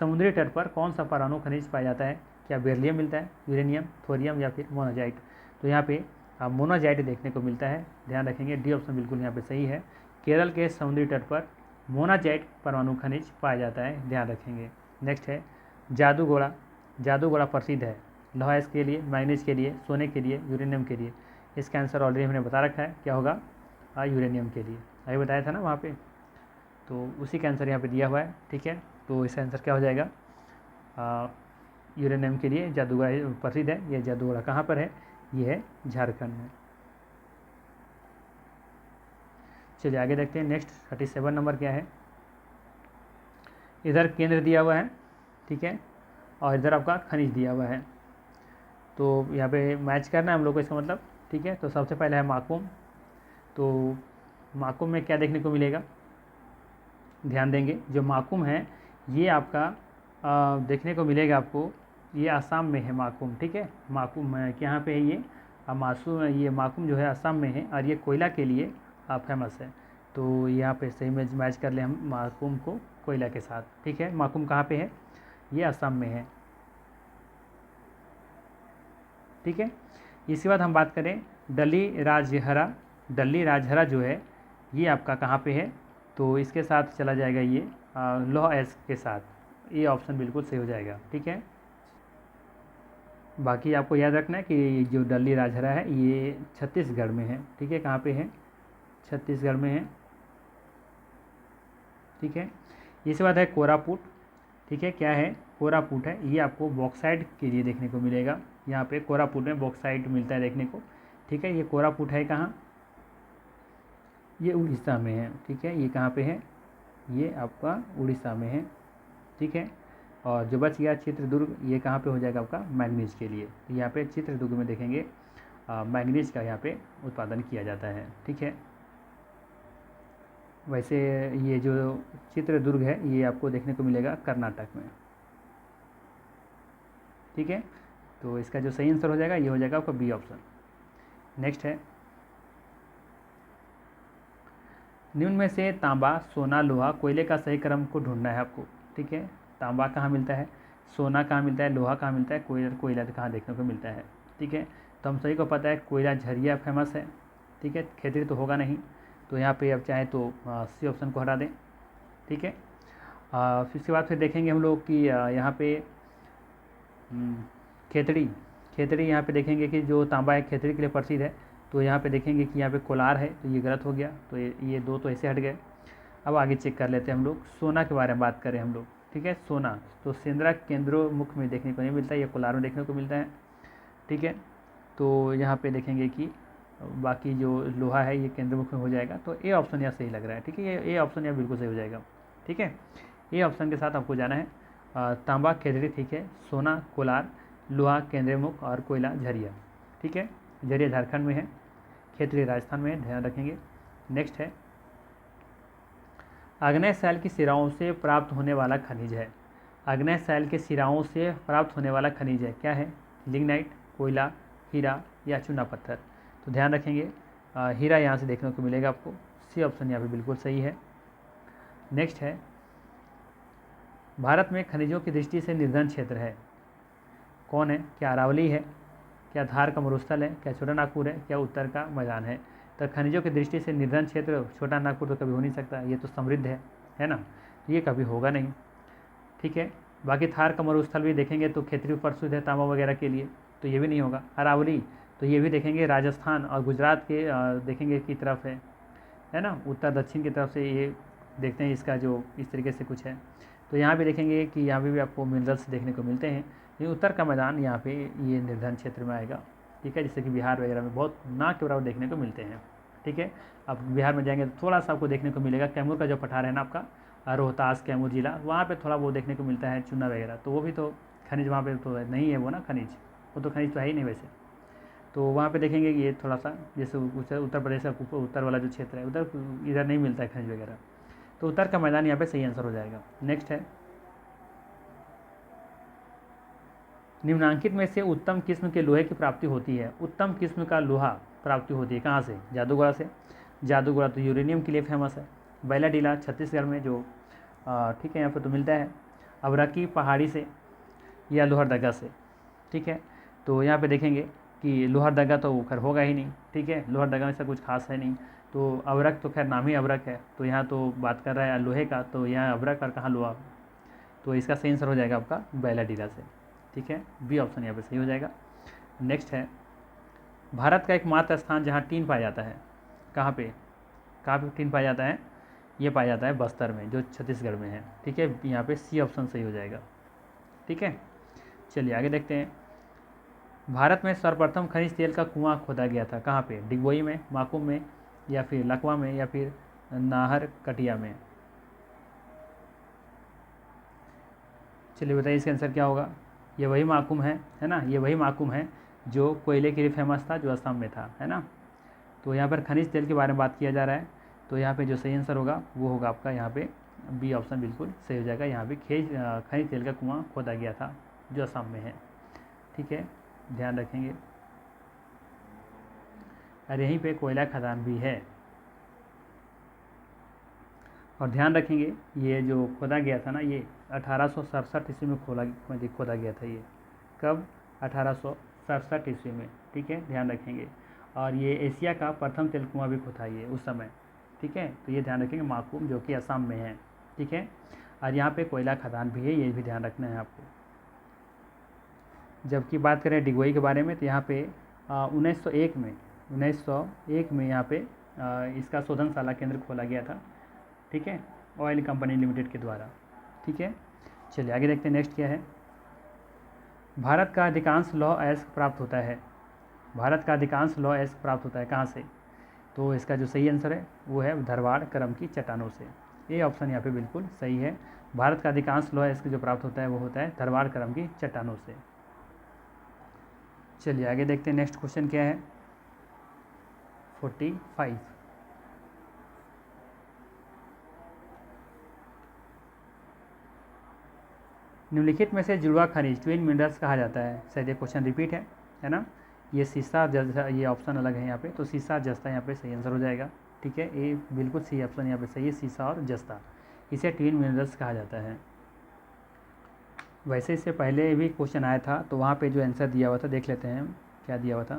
समुद्री तट पर कौन सा परमाणु खनिज पाया जाता है? क्या बेरिलियम मिलता है, यूरेनियम, थोरियम या फिर मोनाजाइट? तो यहाँ पे मोनाजाइट देखने को मिलता है, ध्यान रखेंगे, डी ऑप्शन बिल्कुल यहाँ पे सही है। केरल के समुद्री तट पर मोनाजाइट परमाणु खनिज पाया जाता है, ध्यान रखेंगे। नेक्स्ट है, जादूगोला। जादूगोला प्रसिद्ध है लोहा के लिए, मैग्नीज के लिए, सोने के लिए, यूरेनियम के लिए। इसका आंसर ऑलरेडी हमने बता रखा है, क्या होगा? यूरेनियम के लिए, अभी बताया था ना वहाँ पे, तो उसी का आंसर यहाँ पे दिया हुआ है। ठीक है, तो इसका आंसर क्या हो जाएगा? यूरेनियम के लिए जादूगोला प्रसिद्ध है। यह जादूगोला कहाँ पर है? ये है झारखंड में। चलिए आगे देखते हैं। नेक्स्ट 37 नंबर क्या है? इधर केंद्र दिया हुआ है, ठीक है, और इधर आपका खनिज दिया हुआ है, तो यहाँ पे मैच करना है हम लोग को, इसका मतलब। ठीक है, तो सबसे पहले है माकुम। तो माकुम में क्या देखने को मिलेगा? ध्यान देंगे, जो माकुम है ये आपका देखने को मिलेगा आपको, ये आसाम में है माकुम। ठीक है, माकुम यहाँ पे है ये मासूम, ये माकुम जो है आसाम में है, और ये कोयला के लिए फेमस है। तो यहाँ पे सही में मैच कर ले हम माकुम को कोयला के साथ। ठीक है, माकुम कहाँ पे है? ये आसाम में है। ठीक है, इसके बाद हम बात करें डली राजहरा। डली राजहरा जो है ये आपका कहाँ पे है? तो इसके साथ चला जाएगा ये लौह एस के साथ, ये ऑप्शन बिल्कुल सही हो जाएगा। ठीक है, बाकी आपको याद रखना है कि जो डली राजहरा है ये छत्तीसगढ़ में है। ठीक है, कहाँ पे है? छत्तीसगढ़ में है। ठीक है, इसके बाद है कोरापुट। ठीक है, क्या है? कोरापुट है, ये आपको बॉक्साइट के लिए देखने को मिलेगा। यहाँ पे कोरापुट में बॉक्साइट मिलता है देखने को। ठीक है, ये कोरापुट है कहाँ? ये उड़ीसा में है। ठीक है, ये कहाँ पे है? ये आपका उड़ीसा में है। ठीक है, और जो बच गया चित्रदुर्ग, ये कहाँ पे हो जाएगा आपका? मैग्नीज के लिए। तो यहाँ पे चित्रदुर्ग में देखेंगे मैग्नीज का यहाँ पे उत्पादन किया जाता है। ठीक है, वैसे ये जो चित्रदुर्ग है ये आपको देखने को मिलेगा कर्नाटक में। ठीक है, तो इसका जो सही आंसर हो जाएगा ये हो जाएगा आपका बी ऑप्शन। नेक्स्ट है, निम्न में से तांबा, सोना, लोहा, कोयले का सही क्रम को ढूंढना है आपको। ठीक है, तांबा कहाँ मिलता है, सोना कहाँ मिलता है, लोहा कहाँ मिलता है, कोयला कहाँ देखने को मिलता है। ठीक है, तो हम सभी को पता है कोयला झरिया फेमस है। ठीक है, खेतरी तो होगा नहीं, तो यहाँ पे अब चाहे तो सी ऑप्शन को हटा दें। ठीक है, फिर इसके बाद फिर देखेंगे हम लोग कि यहाँ पे खेतड़ी यहाँ पे देखेंगे कि जो तांबा है खेतड़ी के लिए प्रसिद्ध है। तो यहाँ पे देखेंगे कि यहाँ पे कोलार है, तो ये गलत हो गया, तो ये दो तो ऐसे हट गए। अब आगे चेक कर लेते हैं हम लोग, सोना के बारे में बात करें हम लोग। ठीक है, सोना तो सेंद्रा केंद्रोमुख में देखने को नहीं मिलता, ये कोलार में देखने को मिलता है। ठीक है, तो यहाँ पे देखेंगे कि बाकी जो लोहा है ये केंद्रमुख में हो जाएगा, तो ए ऑप्शन यहाँ सही लग रहा है। ठीक है, ये ए ऑप्शन यहाँ बिल्कुल सही हो जाएगा। ठीक है, ए ऑप्शन के साथ आपको जाना है। तांबा खेतड़ी, ठीक है, सोना कोलार, लोहा केंद्रमुख और कोयला झरिया। ठीक है, झरिया झारखंड में है, खेतड़ी राजस्थान में है, ध्यान रखेंगे। नेक्स्ट है, आग्नेय शैल की सिराओं से प्राप्त होने वाला खनिज है। आग्नेय शैल के सिराओं से प्राप्त होने वाला खनिज है, क्या है? लिग्नाइट, कोयला, हीरा या चूना पत्थर। तो ध्यान रखेंगे हीरा यहाँ से देखने को मिलेगा आपको, सी ऑप्शन यहाँ पे बिल्कुल सही है। नेक्स्ट है, भारत में खनिजों की दृष्टि से निर्धन क्षेत्र है, कौन है? क्या अरावली है, क्या धार का मरुस्थल है, क्या छोटा नागपुर है, क्या उत्तर का मैदान है? तो खनिजों की दृष्टि से निर्धन क्षेत्र छोटा नागपुर तो कभी हो नहीं सकता, ये तो समृद्ध है ना, तो ये कभी होगा नहीं। ठीक है, बाकी थार का मरुस्थल भी देखेंगे तो खेतरी प्रसिद्ध है तांबा वगैरह के लिए, तो ये भी नहीं होगा। अरावली तो ये भी देखेंगे राजस्थान और गुजरात के देखेंगे की तरफ है ना, उत्तर दक्षिण की तरफ से ये देखते हैं, इसका जो इस तरीके से कुछ है। तो यहाँ भी देखेंगे कि यहाँ भी आपको मिनरल्स देखने को मिलते हैं। ये उत्तर का मैदान यहाँ पे ये निर्धन क्षेत्र में आएगा। ठीक है, जैसे कि बिहार वगैरह में बहुत ना के बराबर देखने को मिलते हैं। ठीक है, अब बिहार में जाएंगे तो थोड़ा सा आपको देखने को मिलेगा, कैमूर का जो पठार है ना आपका, रोहतास कैमूर जिला, वहाँ पे थोड़ा वो देखने को मिलता है चूना वगैरह, तो वो भी तो खनिज वहाँ पे तो नहीं है वो ना खनिज, वो तो खनिज तो है ही नहीं वैसे। तो वहाँ पे देखेंगे कि ये थोड़ा सा जैसे उत्तर प्रदेश का उत्तर वाला जो क्षेत्र है उधर इधर नहीं मिलता है खनिज वगैरह, तो उत्तर का मैदान यहाँ पे सही आंसर हो जाएगा। नेक्स्ट है, निम्नांकित में से उत्तम किस्म के लोहे की प्राप्ति होती है। उत्तम किस्म का लोहा प्राप्ति होती है कहाँ से? जादूगोड़ा से। जादूगोड़ा तो यूरेनियम के लिए फेमस है। बैलाडीला छत्तीसगढ़ में जो ठीक है यहाँ पर तो मिलता है। अबरकी पहाड़ी से या लोहरदगा से। ठीक है, तो यहाँ पे देखेंगे कि लोहरदगा तो खैर होगा ही नहीं। ठीक है, लोहरदगा में ऐसा कुछ खास है नहीं। तो अबरक तो खैर नाम ही अबरक है, तो यहाँ तो बात कर रहा है लोहे का, तो यहाँ अबरक और कहाँ लोहा। तो इसका सही आंसर हो जाएगा आपका बैलाडीला से। ठीक है, बी ऑप्शन यहाँ पे सही हो जाएगा। नेक्स्ट है, भारत का एकमात्र स्थान जहाँ टीन पाया जाता है, कहाँ पे टीन पाया जाता है? ये पाया जाता है बस्तर में, जो छत्तीसगढ़ में है। ठीक है, यहाँ पे सी ऑप्शन सही हो जाएगा। ठीक है, चलिए आगे देखते हैं। भारत में सर्वप्रथम खनिज तेल का कुआं खोदा गया था, कहाँ पे? डिगबोई में, माकुम में, या फिर लकवा में, या फिर नाहर कटिया में। चलिए बताइए इसका आंसर क्या होगा। ये वही माकुम है ना, ये वही माकुम है जो कोयले के लिए फेमस था, जो असम में था, है ना। तो यहाँ पर खनिज तेल के बारे में बात किया जा रहा है, तो यहाँ पे जो सही आंसर होगा वो होगा आपका यहाँ पे बी ऑप्शन बिल्कुल सही हो जाएगा। यहाँ पे खनिज तेल का कुआं खोदा गया था जो असम में है। ठीक है, ध्यान रखेंगे। और यहीं पे कोयला खदान भी है। और ध्यान रखेंगे ये जो खोदा गया था ना, ये 1867 ईस्वी में खोदा गया था। ये कब? 1867 ईस्वी में। ठीक है, ध्यान रखेंगे। और ये एशिया का प्रथम तेल कुआं भी खोदा ये उस समय। ठीक है, तो ये ध्यान रखेंगे, माकुम जो कि असम में है। ठीक है, और यहाँ पे कोयला खदान भी है, ये भी ध्यान रखना है आपको। जबकि बात करें डिगबोई के बारे में, तो यहाँ पे 1901 में यहाँ पे इसका शोधनशाला केंद्र खोला गया था। ठीक है, ऑयल कंपनी लिमिटेड के द्वारा। ठीक है, चलिए आगे देखते हैं नेक्स्ट क्या है। भारत का अधिकांश लौह अयस्क प्राप्त होता है। भारत का अधिकांश लौह अयस्क प्राप्त होता है कहाँ से? तो इसका जो सही आंसर है वो है धरवाड़ करम की चट्टानों से। ये ऑप्शन यहाँ पे बिल्कुल सही है। भारत का अधिकांश लौह अयस्क जो प्राप्त होता है वो होता है धरवाड़ करम की चट्टानों से। चलिए आगे देखते हैं नेक्स्ट क्वेश्चन क्या है। 45। निम्नलिखित में से जुड़वा खनिज ट्विन मिनरल्स कहा जाता है। शायद ये क्वेश्चन रिपीट है ना। ये सीसा जस्ता, ये ऑप्शन अलग है यहाँ पे, तो सीसा जस्ता यहाँ पे सही आंसर हो जाएगा। ठीक है, ये बिल्कुल सही ऑप्शन यहाँ पे सही है, सीसा और जस्ता, इसे ट्विन मिनरल्स कहा जाता है। वैसे इससे पहले भी क्वेश्चन आया था, तो वहाँ पे जो आंसर दिया हुआ था देख लेते हैं क्या दिया हुआ था।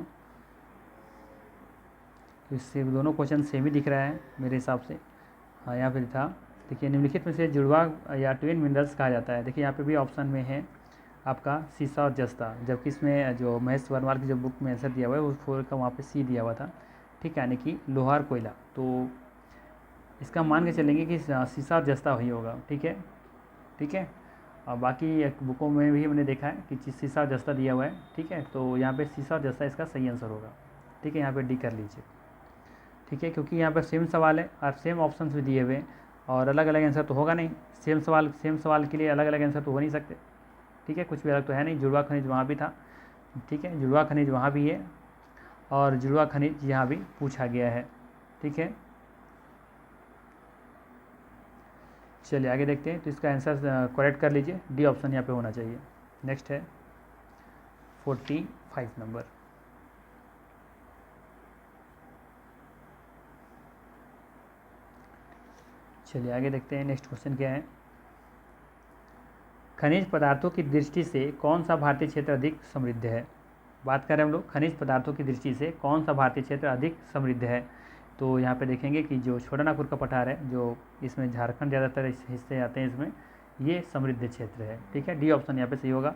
तो इससे दोनों क्वेश्चन सेम ही दिख रहा है मेरे हिसाब से। हाँ, यहाँ पे था, देखिए निम्नलिखित में से जुड़वा या ट्विन मिनरल्स कहा जाता है। देखिए यहाँ पे भी ऑप्शन में है आपका सीसा और जस्ता, जबकि इसमें जो महेश वर्मा की जो बुक में आंसर दिया हुआ है वो 4 का वहाँ पे सी दिया हुआ था। ठीक है, यानी कि लोहा और कोयला, तो इसका मान के चलेंगे कि सीसा और जस्ता वही होगा। ठीक है, ठीक है। और बाकी बुकों में भी मैंने देखा है कि सीसा और जस्ता दिया हुआ है। ठीक है, तो यहाँ पे सीसा और जस्ता इसका सही आंसर होगा। ठीक है, यहाँ पे डी कर लीजिए। ठीक है, क्योंकि यहाँ पर सेम सवाल है और सेम ऑप्शन भी दिए हुए हैं, और अलग अलग आंसर तो होगा नहीं। सेम सवाल के लिए अलग अलग आंसर तो हो नहीं सकते। ठीक है, कुछ भी अलग तो है नहीं। जुड़वा खनिज वहाँ भी था। ठीक है, जुड़वा खनिज वहाँ भी है, और जुड़वा खनिज यहाँ भी पूछा गया है। ठीक है, चलिए आगे देखते हैं। तो इसका आंसर करेक्ट कर लीजिए, डी ऑप्शन यहाँ पे होना चाहिए। नेक्स्ट है 45 नंबर। चलिए आगे देखते हैं नेक्स्ट क्वेश्चन क्या है। खनिज पदार्थों की दृष्टि से कौन सा भारतीय क्षेत्र अधिक समृद्ध है? बात करें हम लोग खनिज पदार्थों की दृष्टि से कौन सा भारतीय क्षेत्र अधिक समृद्ध है, तो यहाँ पे देखेंगे कि जो छोटानागपुर का पठार है, जो इसमें झारखंड ज़्यादातर हिस्से आते हैं इसमें, ये समृद्ध क्षेत्र है। ठीक है, डी ऑप्शन यहाँ पे सही होगा।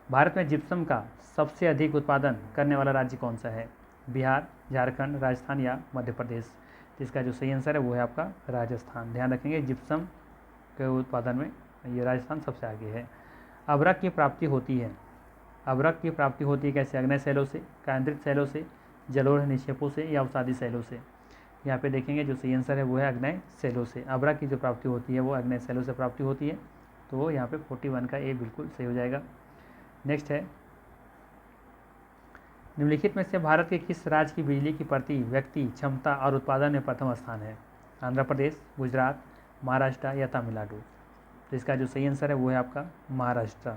भारत में जिप्सम का सबसे अधिक उत्पादन करने वाला राज्य कौन सा है? बिहार, झारखंड, राजस्थान या मध्य प्रदेश? तो इसका जो सही आंसर है वो है आपका राजस्थान। ध्यान रखेंगे जिप्सम के उत्पादन में ये राजस्थान सबसे आगे है। अभ्रक की प्राप्ति होती है। अभ्रक की प्राप्ति होती है कैसे? अग्नय शैलों से, केंद्रित शैलों से, जलोढ़ निक्षेपों से या अवसादी शैलों से? यहाँ पे देखेंगे जो सही आंसर है वो है अग्नय शैलों से। अभ्रक की जो प्राप्ति होती है वो अग्नय शैलों से प्राप्ति होती है, तो यहाँ पे 41 का ए बिल्कुल सही हो जाएगा। नेक्स्ट है, निम्नलिखित में से भारत के किस राज्य की बिजली की प्रति व्यक्ति क्षमता और उत्पादन में प्रथम स्थान है? आंध्र प्रदेश, गुजरात, महाराष्ट्र या तमिलनाडु? तो इसका जो सही आंसर है वो है आपका महाराष्ट्र।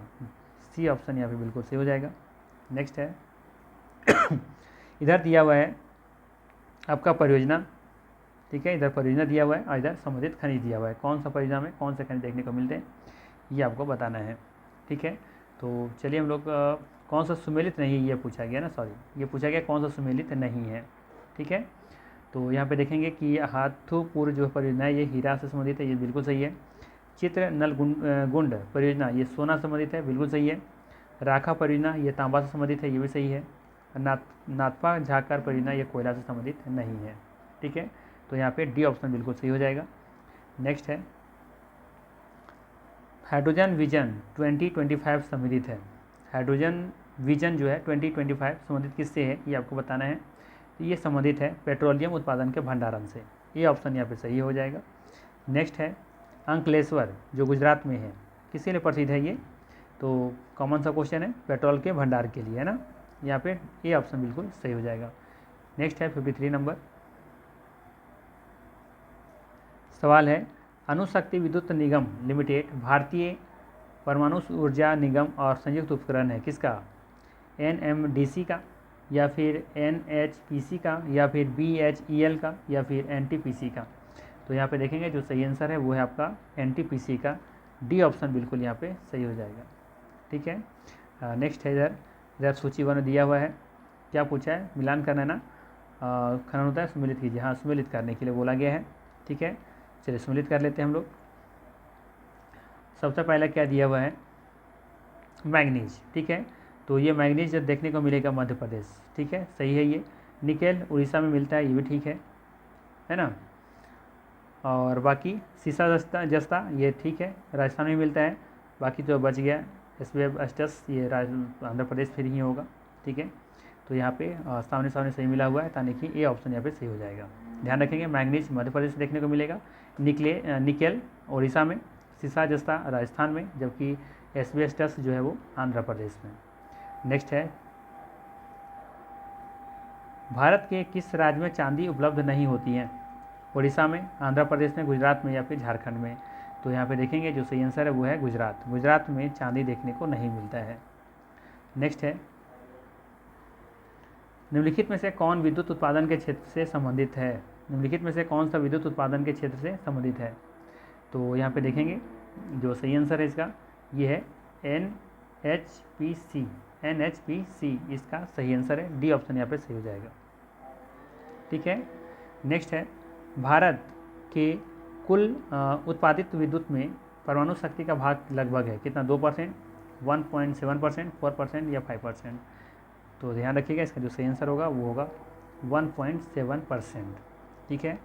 सी ऑप्शन यहाँ पे बिल्कुल सही हो जाएगा। नेक्स्ट है इधर दिया हुआ है आपका परियोजना, ठीक है, इधर परियोजना दिया हुआ है और इधर संबंधित खनिज दिया हुआ है। कौन सा परियोजना में कौन से खनिज देखने को मिलते हैं ये आपको बताना है, ठीक है। तो चलिए हम लोग कौन सा सुमेलित नहीं है ये पूछा गया ना, सॉरी ये पूछा गया कौन सा सुमेलित नहीं है, ठीक है। तो यहाँ पे देखेंगे कि हाथोपुर जो परियोजना है ये हीरा से संबंधित है, ये बिल्कुल सही है। चित्र नल गुंड परियोजना ये सोना से संबंधित है, बिल्कुल सही है। राखा परियोजना ये तांबा से संबंधित है, ये भी सही है। नाथपा झाकर परियोजना ये कोयला से संबंधित नहीं है, ठीक है। तो यहाँ पे डी ऑप्शन बिल्कुल सही हो जाएगा। नेक्स्ट है हाइड्रोजन विजन 2025 संबंधित है। हाइड्रोजन विजन जो है 2025 संबंधित किससे है ये आपको बताना है। तो ये संबंधित है पेट्रोलियम उत्पादन के भंडारण से, ये ऑप्शन यहाँ पे सही हो जाएगा। नेक्स्ट है अंकलेश्वर जो गुजरात में है, किसके लिए प्रसिद्ध है ये, तो कॉमन सा क्वेश्चन है, पेट्रोल के भंडार के लिए है ना, यहाँ पे ये ऑप्शन बिल्कुल सही हो जाएगा। नेक्स्ट है 53 नंबर सवाल है अणुशक्ति विद्युत निगम लिमिटेड भारतीय परमाणु ऊर्जा निगम और संयुक्त उपकरण है किसका, NMDC का या फिर NHPC का या फिर BHEL का या फिर NTPC का। तो यहाँ पे देखेंगे जो सही आंसर है वो है आपका NTPC का, डी ऑप्शन बिल्कुल यहाँ पे सही हो जाएगा, ठीक है। नेक्स्ट है इधर सूची वन दिया हुआ है, क्या पूछा है, मिलान करना है ना, खनन होता है सुमेलित कीजिए, हाँ सुमेलित करने के लिए बोला गया है, ठीक है। चलिए सुमेलित कर लेते हैं हम लोग। सबसे पहले क्या दिया हुआ है मैग्नीज, ठीक है। तो ये मैग्नीज देखने को मिलेगा मध्य प्रदेश, ठीक है, सही है। ये निकेल उड़ीसा में मिलता है, ये भी ठीक है ना। और बाकी सीसा जस्ता ये ठीक है, राजस्थान में मिलता है। बाकी जो बच गया एस्बेस्टस ये आंध्र प्रदेश फिर ही होगा, ठीक है। तो यहाँ पे सामने सामने सही मिला हुआ है, ताकि कि ये ऑप्शन यहाँ पे सही हो जाएगा। ध्यान रखेंगे मैग्नीज मध्य प्रदेश से देखने को मिलेगा, निकेल उड़ीसा में, सीसा जस्ता राजस्थान में, जबकि एस्बेस्टस जो है वो आंध्र प्रदेश में। नेक्स्ट है भारत के किस राज्य में चांदी उपलब्ध नहीं होती है, उड़ीसा में, आंध्र प्रदेश में, गुजरात में या फिर झारखंड में। तो यहाँ पे देखेंगे जो सही आंसर है वो है गुजरात, गुजरात में चांदी देखने को नहीं मिलता है। नेक्स्ट है निम्नलिखित में से कौन विद्युत उत्पादन के क्षेत्र से संबंधित है, निम्नलिखित में से कौन सा विद्युत उत्पादन के क्षेत्र से संबंधित है। तो यहाँ पे देखेंगे जो सही आंसर है इसका ये है NHPC इसका सही आंसर है, डी ऑप्शन यहाँ पे सही हो जाएगा, ठीक है। नेक्स्ट है भारत के कुल उत्पादित विद्युत में परमाणु शक्ति का भाग लगभग है कितना, 2%, 1.7%, 4% या 5%। तो ध्यान रखिएगा इसका जो सही आंसर होगा वो होगा 1.7%, ठीक है।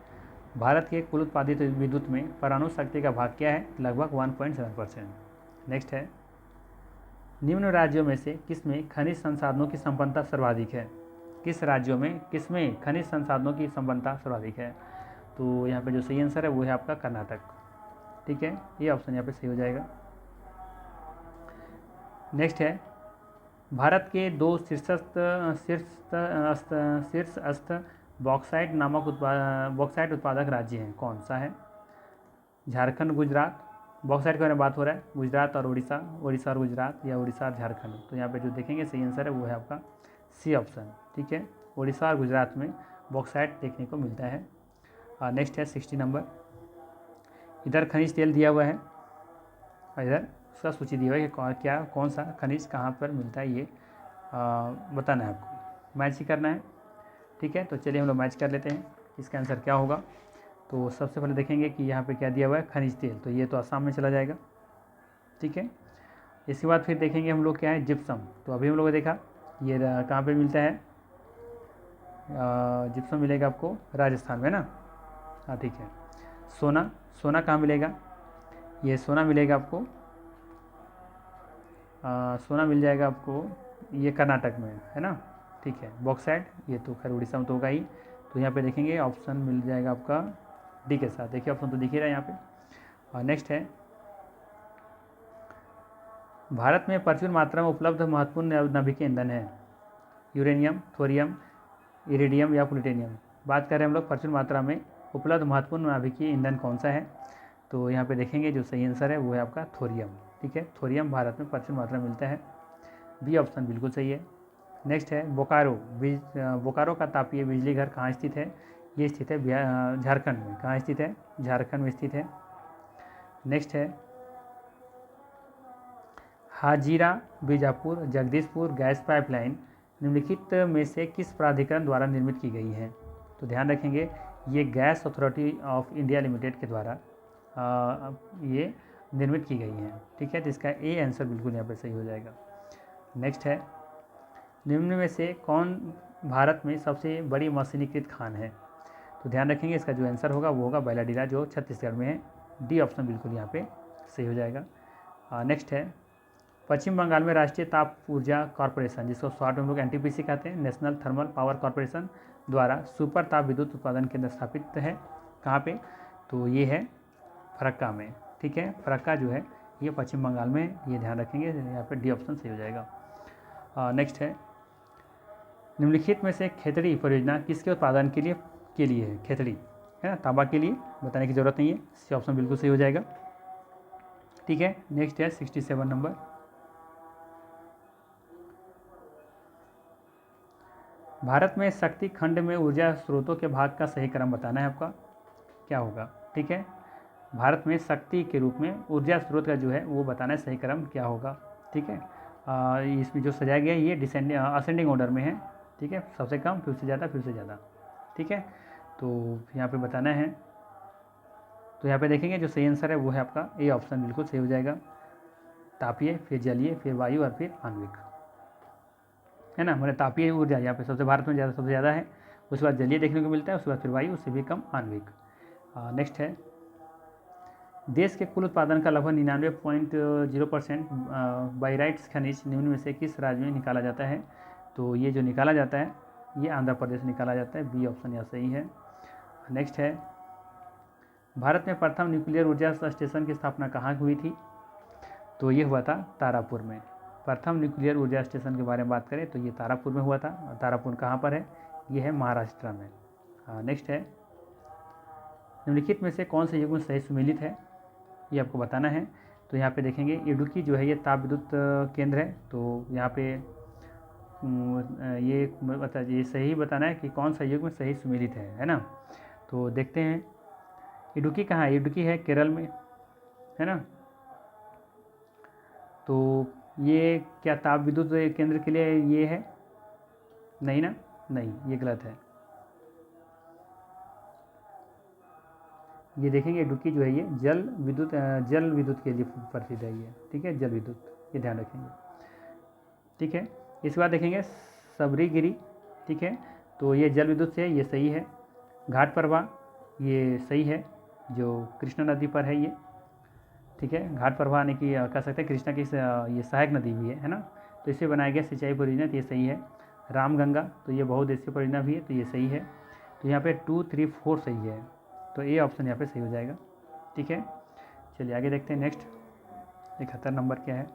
भारत के कुल उत्पादित विद्युत में परमाणु शक्ति का भाग क्या है, लगभग 1.7%। नेक्स्ट है निम्न राज्यों में से किसमें खनिज संसाधनों की संपन्नता सर्वाधिक है, किस राज्यों में किसमें खनिज संसाधनों की संपन्नता सर्वाधिक है। तो यहाँ पे जो सही आंसर है वो है आपका कर्नाटक, ठीक है, ये ऑप्शन यहाँ पे सही हो जाएगा। नेक्स्ट है भारत के दो शीर्षस्थ बॉक्साइट नामक बॉक्साइट उत्पादक राज्य हैं, कौन सा है, झारखंड गुजरात, बॉक्साइट के बारे में बात हो रहा है, गुजरात और उड़ीसा, उड़ीसा और गुजरात या उड़ीसा और झारखंड। तो यहाँ पे जो देखेंगे सही आंसर है वो है आपका सी ऑप्शन, ठीक है, उड़ीसा और गुजरात में बॉक्साइट देखने को मिलता है। नेक्स्ट है 60 नंबर, इधर खनिज तेल दिया हुआ है और इधर उसका सूची दिया हुआ है कि कौन सा खनिज कहाँ पर मिलता है, ये बताना है आपको, मैच ही करना है, ठीक है। तो चलिए हम लोग मैच कर लेते हैं इसका आंसर क्या होगा। तो सबसे पहले देखेंगे कि यहाँ पे क्या दिया हुआ है खनिज तेल, तो ये तो आसाम में चला जाएगा, ठीक है। इसके बाद फिर देखेंगे हम लोग क्या है जिप्सम, तो अभी हम लोगों ने देखा ये कहाँ पे मिलता है, जिप्सम मिलेगा आपको राजस्थान में ना, हाँ ठीक है। सोना कहाँ मिलेगा, ये सोना मिलेगा आपको, सोना मिल जाएगा आपको ये कर्नाटक में है ना, ठीक है। बॉक्साइट ये तो खैर उड़ीसा में तो होगा ही, तो यहाँ पे देखेंगे ऑप्शन मिल जाएगा आपका डी के साथ, देखिए ऑप्शन तो दिख ही रहा है यहाँ पे। और नेक्स्ट है भारत में प्रचुर मात्रा में उपलब्ध महत्वपूर्ण नाभिकीय ईंधन है, यूरेनियम, थोरियम, इरिडियम या प्लूटोनियम। बात कर रहे हैं हम लोग प्रचुर मात्रा में उपलब्ध महत्वपूर्ण नाभिकीय ईंधन कौन सा है, तो यहाँ पे देखेंगे जो सही आंसर है वो है आपका थोरियम, ठीक है। थोरियम भारत में प्रचुर मात्रा में मिलता है। बी ऑप्शन बिल्कुल सही है। नेक्स्ट है बोकारो। बोकारो का तापीय बिजली घर कहाँ स्थित है? ये स्थित है झारखंड में। कहाँ स्थित है? झारखंड में स्थित है। नेक्स्ट है हाजीरा बीजापुर जगदीशपुर गैस पाइपलाइन निम्नलिखित में से किस प्राधिकरण द्वारा निर्मित की गई है? तो ध्यान रखेंगे ये gas authority of India limited के द्वारा ये निर्मित की गई हैं। ठीक है, तो इसका ए आंसर बिल्कुल यहाँ पर सही हो जाएगा। नेक्स्ट है निम्न में से कौन भारत में सबसे बड़ी मशीनीकृत खान है? तो ध्यान रखेंगे इसका जो आंसर होगा वो होगा बैलाडीला, जो छत्तीसगढ़ में है। डी ऑप्शन बिल्कुल यहाँ पे सही हो जाएगा। नेक्स्ट है पश्चिम बंगाल में राष्ट्रीय ताप ऊर्जा कॉरपोरेशन, जिसको शॉर्ट में हम लोग एनटीपीसी कहते हैं, नेशनल थर्मल पावर कॉरपोरेशन द्वारा सुपर ताप विद्युत उत्पादन केंद्र स्थापित है। कहाँ पे? तो ये है फरक्का में। ठीक है, फरक्का जो है ये पश्चिम बंगाल में, ये ध्यान रखेंगे, यहाँ पे डी ऑप्शन सही हो जाएगा। नेक्स्ट है निम्नलिखित में से खेतड़ी परियोजना किसके उत्पादन के लिए है? खेतड़ी है ना, तांबा के लिए, बताने की जरूरत नहीं है। सी ऑप्शन बिल्कुल सही हो जाएगा। ठीक है, नेक्स्ट है 67 नंबर। भारत में शक्ति खंड में ऊर्जा स्रोतों के भाग का सही क्रम बताना है आपका, क्या होगा? ठीक है, भारत में शक्ति के रूप में ऊर्जा स्रोत का जो है वो बताना है सही क्रम क्या होगा। ठीक है, इसमें जो सजाया गया है ये असेंडिंग ऑर्डर में है। ठीक है, सबसे कम, फिर से ज़्यादा, फिर से ज़्यादा। ठीक है, तो यहाँ पे बताना है, तो यहाँ पे देखेंगे जो सही आंसर है वो है आपका ए ऑप्शन बिल्कुल सही हो जाएगा। तापीय, फिर जलीय, फिर वायु और फिर आणविक, है ना। मतलब तापीय ऊर्जा यहाँ पे सबसे भारत में सबसे ज़्यादा है, उसके बाद जलीय देखने को मिलता है, उसके बाद फिर वायु, उससे भी कम आणविक। नेक्स्ट है देश के कुल उत्पादन का लगभग 99.0% बाइराइट्स खनिज निम्न में से किस राज्य में निकाला जाता है? तो ये जो निकाला जाता है ये आंध्र प्रदेश निकाला जाता है। बी ऑप्शन यहाँ सही है। नेक्स्ट है भारत में प्रथम न्यूक्लियर ऊर्जा स्टेशन की स्थापना कहाँ हुई थी? तो ये हुआ था तारापुर में। प्रथम न्यूक्लियर ऊर्जा स्टेशन के बारे में बात करें तो ये तारापुर में हुआ था। तारापुर कहाँ पर है? ये है महाराष्ट्र में। नेक्स्ट है निम्नलिखित में से कौन से युग्म सही सुमेलित है? ये आपको बताना है। तो यहाँ पे देखेंगे इडुक्की जो है ये ताप विद्युत केंद्र है। तो यहाँ पे ये सही बताना है कि कौन सा युग्म सही सुमेलित है ना। तो देखते हैं इडुक्की कहाँ है? इडुक्की है केरल में, है ना। तो ये क्या ताप विद्युत केंद्र के लिए ये है? नहीं ना, नहीं, ये गलत है। ये देखेंगे इडुक्की जो है ये जल विद्युत के लिए प्रसिद्ध है ये। ठीक है, जल विद्युत, ये ध्यान रखेंगे। ठीक है, इसके बाद देखेंगे सबरीगिरी। ठीक है, तो ये जल विद्युत से ये सही है। घाट प्रवाह ये सही है, जो कृष्णा नदी पर है ये। ठीक है, घाट प्रवाह यानी कि कह सकते हैं कृष्णा की ये सहायक नदी भी है ना। तो इसे बनाया गया सिंचाई परियोजना, तो ये सही है। रामगंगा तो ये बहुउद्देशीय परियोजना भी है, तो ये सही है। तो यहाँ पे 2, 3, 4 सही है, तो ए ऑप्शन यहाँ पे सही हो जाएगा। ठीक है, चलिए आगे देखते हैं। नेक्स्ट 71 नंबर क्या है?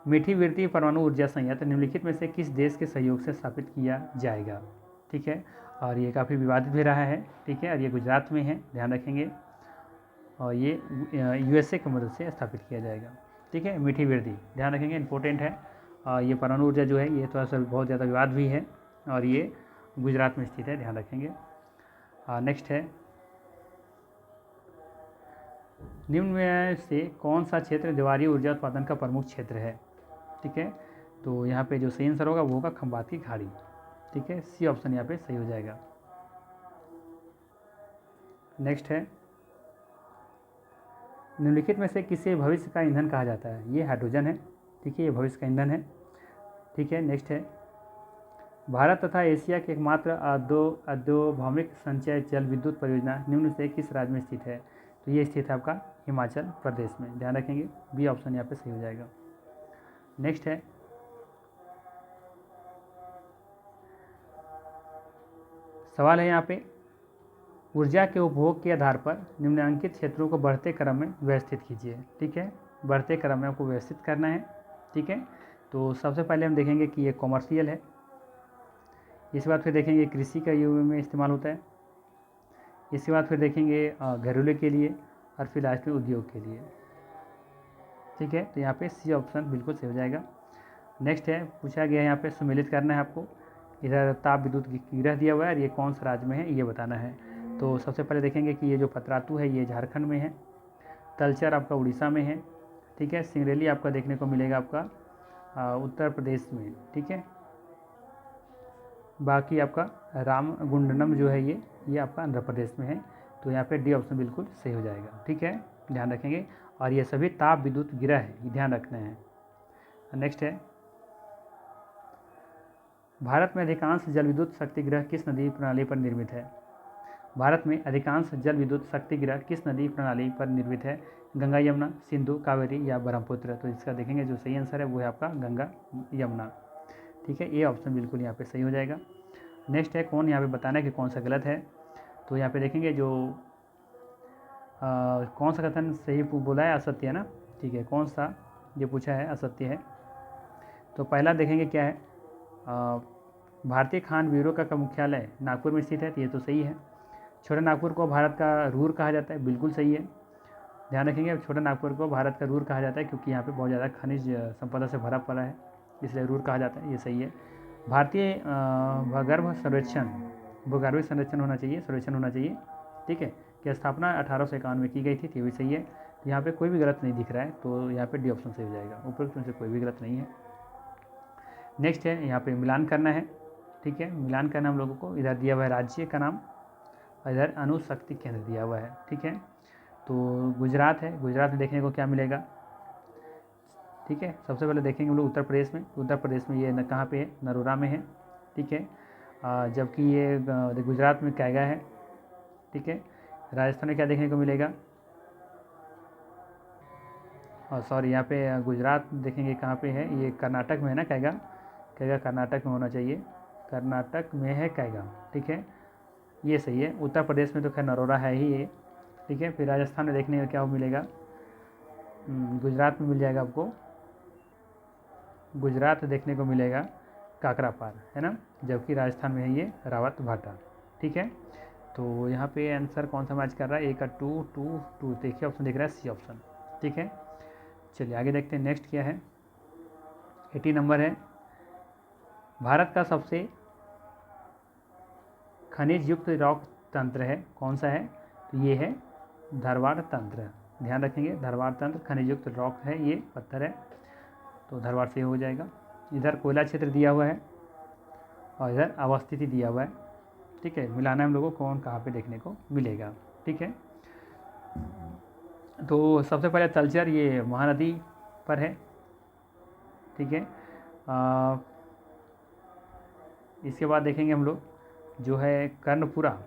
मीठी वृत्ति परमाणु ऊर्जा संयंत्र निम्नलिखित में से किस देश के सहयोग से स्थापित किया जाएगा? ठीक है, और ये काफ़ी विवादित भी रहा है। ठीक है, और ये गुजरात में है, ध्यान रखेंगे। और ये यूएसए की मदद से स्थापित किया जाएगा। ठीक है, मीठी वृत्ति ध्यान रखेंगे, इंपॉर्टेंट है। ये परमाणु ऊर्जा जो है ये थोड़ा सा बहुत ज़्यादा विवाद भी है, और ये गुजरात में स्थित है, ध्यान रखेंगे। नेक्स्ट है निम्न में से कौन सा क्षेत्र ज्वारीय ऊर्जा उत्पादन का प्रमुख क्षेत्र है? ठीक है, तो यहाँ पे जो सही आंसर होगा वो होगा खंबात की खाड़ी। ठीक है, सी ऑप्शन यहाँ पे सही हो जाएगा। नेक्स्ट है निम्नलिखित में से किसे भविष्य का ईंधन कहा जाता है? ये हाइड्रोजन है। ठीक है, ये भविष्य का ईंधन है। ठीक है, नेक्स्ट है भारत तथा एशिया की एकमात्र अद्यौभौमिक संचय जल विद्युत परियोजना निम्न से किस राज्य में स्थित है? तो ये स्थित है आपका हिमाचल प्रदेश में, ध्यान रखेंगे। बी ऑप्शन यहाँ पे सही हो जाएगा। नेक्स्ट है सवाल है यहाँ पे ऊर्जा के उपभोग के आधार पर निम्नलिखित क्षेत्रों को बढ़ते क्रम में व्यवस्थित कीजिए। ठीक है, बढ़ते क्रम में आपको व्यवस्थित करना है। ठीक है, तो सबसे पहले हम देखेंगे कि ये कॉमर्शियल है। इसके बाद फिर देखेंगे कृषि का यूज में इस्तेमाल होता है। इसके बाद फिर देखेंगे घरेलू के लिए, और फिर लास्ट में उद्योग के लिए। ठीक है, तो यहाँ पे सी ऑप्शन बिल्कुल सही हो जाएगा। नेक्स्ट है, पूछा गया है यहाँ पे सम्मिलित करना है आपको। इधर ताप विद्युत गिरह दिया हुआ है और ये कौन सा राज्य में है ये बताना है। तो सबसे पहले देखेंगे कि ये जो पतरातू है ये झारखंड में है, तलचर आपका उड़ीसा में है, ठीक है, सिंगरेली आपका देखने को मिलेगा आपका उत्तर प्रदेश में, ठीक है। बाकी आपका रामगुंडनम जो है ये आपका आंध्र प्रदेश में है। तो यहाँ पे डी ऑप्शन बिल्कुल सही हो जाएगा, ठीक है, ध्यान रखेंगे। और ये सभी ताप विद्युत गिरह है, ये ध्यान रखना है। नेक्स्ट है, भारत में अधिकांश जल विद्युत शक्तिगृह किस नदी प्रणाली पर निर्मित है। भारत में अधिकांश जल विद्युत शक्तिगृह किस नदी प्रणाली पर निर्मित है। गंगा यमुना, सिंधु, कावेरी या ब्रह्मपुत्र। तो इसका देखेंगे जो सही आंसर है वो है आपका गंगा यमुना, ठीक है, ये ऑप्शन बिल्कुल यहाँ पे सही हो जाएगा। नेक्स्ट है, कौन यहाँ पे बताना है कि कौन सा गलत है। तो यहाँ पे देखेंगे जो कौन सा कथन सही बोला है, असत्य है ना, ठीक है, कौन सा ये पूछा है असत्य है। तो पहला देखेंगे क्या है, भारतीय खान ब्यूरो का मुख्यालय नागपुर में स्थित है, तो ये तो सही है। छोटा नागपुर को भारत का रूर कहा जाता है, बिल्कुल सही है, ध्यान रखेंगे। छोटा नागपुर को भारत का रूर कहा जाता है क्योंकि यहाँ पे बहुत ज़्यादा खनिज संपदा से भरा पड़ा है, इसलिए रूर कहा जाता है, ये सही है। भारतीय भूगर्भीय संरक्षण होना चाहिए, सर्वेक्षण होना चाहिए, ठीक है, की स्थापना 1851 में की गई थी, ये भी सही है। तो यहाँ पे कोई भी गलत नहीं दिख रहा है, तो यहाँ पे डी ऑप्शन सही हो जाएगा, उपरोक्त में से कोई भी गलत नहीं है। नेक्स्ट है, यहाँ पे मिलान करना है, ठीक है, मिलान करना हम लोगों को। इधर दिया हुआ है राज्य का नाम, इधर अणुशक्ति केंद्र दिया हुआ है, ठीक है। तो गुजरात है, गुजरात में देखने को क्या मिलेगा, ठीक है। सबसे पहले देखेंगे हम लोग उत्तर प्रदेश में। उत्तर प्रदेश में ये कहाँ पे है, नरोरा में है, ठीक है, जबकि ये गुजरात में कैगा है, ठीक है। राजस्थान में क्या देखने को मिलेगा, और सॉरी यहाँ पे गुजरात देखेंगे कहाँ पे है, ये कर्नाटक में है ना कैगा, कैगा कर्नाटक में होना चाहिए, कर्नाटक में है कैगा, ठीक है, ये सही है। उत्तर प्रदेश में तो खैर नरोरा है ही ये, ठीक है। फिर राजस्थान में देखने को क्या मिलेगा, गुजरात में मिल जाएगा आपको, गुजरात देखने को मिलेगा काकरापार, है ना, जबकि राजस्थान में है ये रावत भाटा, ठीक है। तो यहाँ पे आंसर कौन सा मैच कर रहा है, ए का 2 2 2, देखिए ऑप्शन दिख रहा है सी ऑप्शन, ठीक है। चलिए आगे देखते हैं, नेक्स्ट क्या है, 80 नंबर है, भारत का सबसे खनिज युक्त रॉक तंत्र है, कौन सा है, तो ये है धारवाड़ तंत्र, ध्यान रखेंगे, धारवाड़ तंत्र खनिज युक्त रॉक है, ये पत्थर है, तो धारवाड़ से हो जाएगा। इधर कोयला क्षेत्र दिया हुआ है और इधर अवस्थिति दिया हुआ है, ठीक है, मिलाना है हम लोगों को कौन कहाँ पे देखने को मिलेगा, ठीक है। तो सबसे पहले तलचर ये महानदी पर है, ठीक है। इसके बाद देखेंगे हम लोग जो है कर्णपुरा,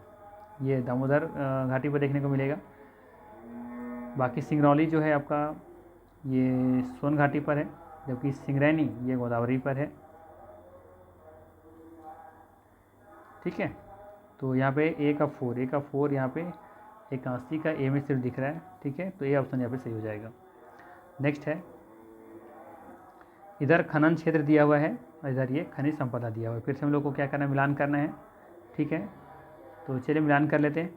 ये दामोदर घाटी पर देखने को मिलेगा। बाकी सिंगरौली जो है आपका ये सोन घाटी पर है, जबकि सिंगरैनी ये गोदावरी पर है, ठीक है। तो यहाँ पे ए का 4 यहाँ पे 81 का ए में सिर्फ दिख रहा है, ठीक है, तो ये ऑप्शन यहाँ पे सही हो जाएगा। नेक्स्ट है, इधर खनन क्षेत्र दिया हुआ है और इधर ये खनिज संपदा दिया हुआ है। फिर से हम लोग को क्या करना है, मिलान करना है, ठीक है। तो चलिए मिलान कर लेते हैं।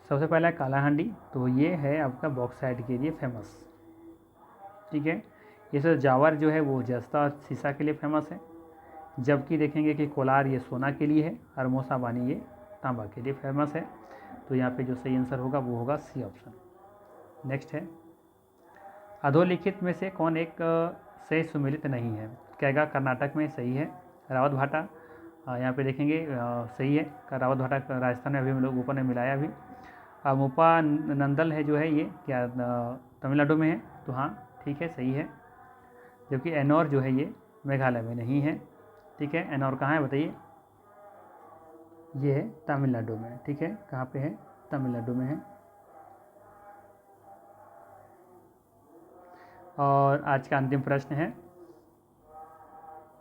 सबसे पहला कालाहांडी, तो ये है आपका बॉक्साइट के लिए फेमस, ठीक है। ये सर जावर जो है वो जस्ता और सीसा के लिए फेमस है, जबकि देखेंगे कि कोलार ये सोना के लिए है और मोसाबानी ये तांबा के लिए फेमस है। तो यहाँ पे जो सही आंसर होगा वो होगा सी ऑप्शन। नेक्स्ट है, अधोलिखित में से कौन एक सही सुमेलित नहीं है। कैगा कर्नाटक में सही है, रावत भाटा यहाँ पे देखेंगे सही है, रावत भाटा राजस्थान में अभी हम लोग ऊपर ने मिलाया अभी। मोपा नंदल है जो है ये क्या तमिलनाडु में है, तो हाँ ठीक है सही है, जबकि एनौर जो है ये मेघालय में नहीं है, ठीक है। एनौर कहाँ है बताइए, ये है तमिलनाडु में, ठीक है, कहाँ पे है, तमिलनाडु में है। और आज का अंतिम प्रश्न है,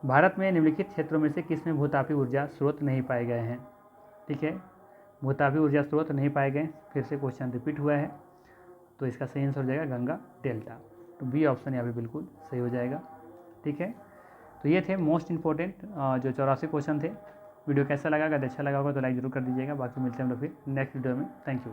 भारत में निम्नलिखित क्षेत्रों में से किसमें भूतापी ऊर्जा स्रोत नहीं पाए गए हैं, ठीक है। भूतापी ऊर्जा स्रोत नहीं पाए गए, फिर से क्वेश्चन रिपीट हुआ है, तो इसका सही आंसर हो जाएगा गंगा डेल्टा, तो बी ऑप्शन यहाँ पे बिल्कुल सही हो जाएगा, ठीक है। तो ये थे मोस्ट इंपॉर्टेंट जो 84 क्वेश्चन थे। वीडियो कैसा लगा, अगर अच्छा लगा होगा तो लाइक जरूर कर दीजिएगा। बाकी मिलते हैं हम लोग फिर नेक्स्ट वीडियो में। Thank you.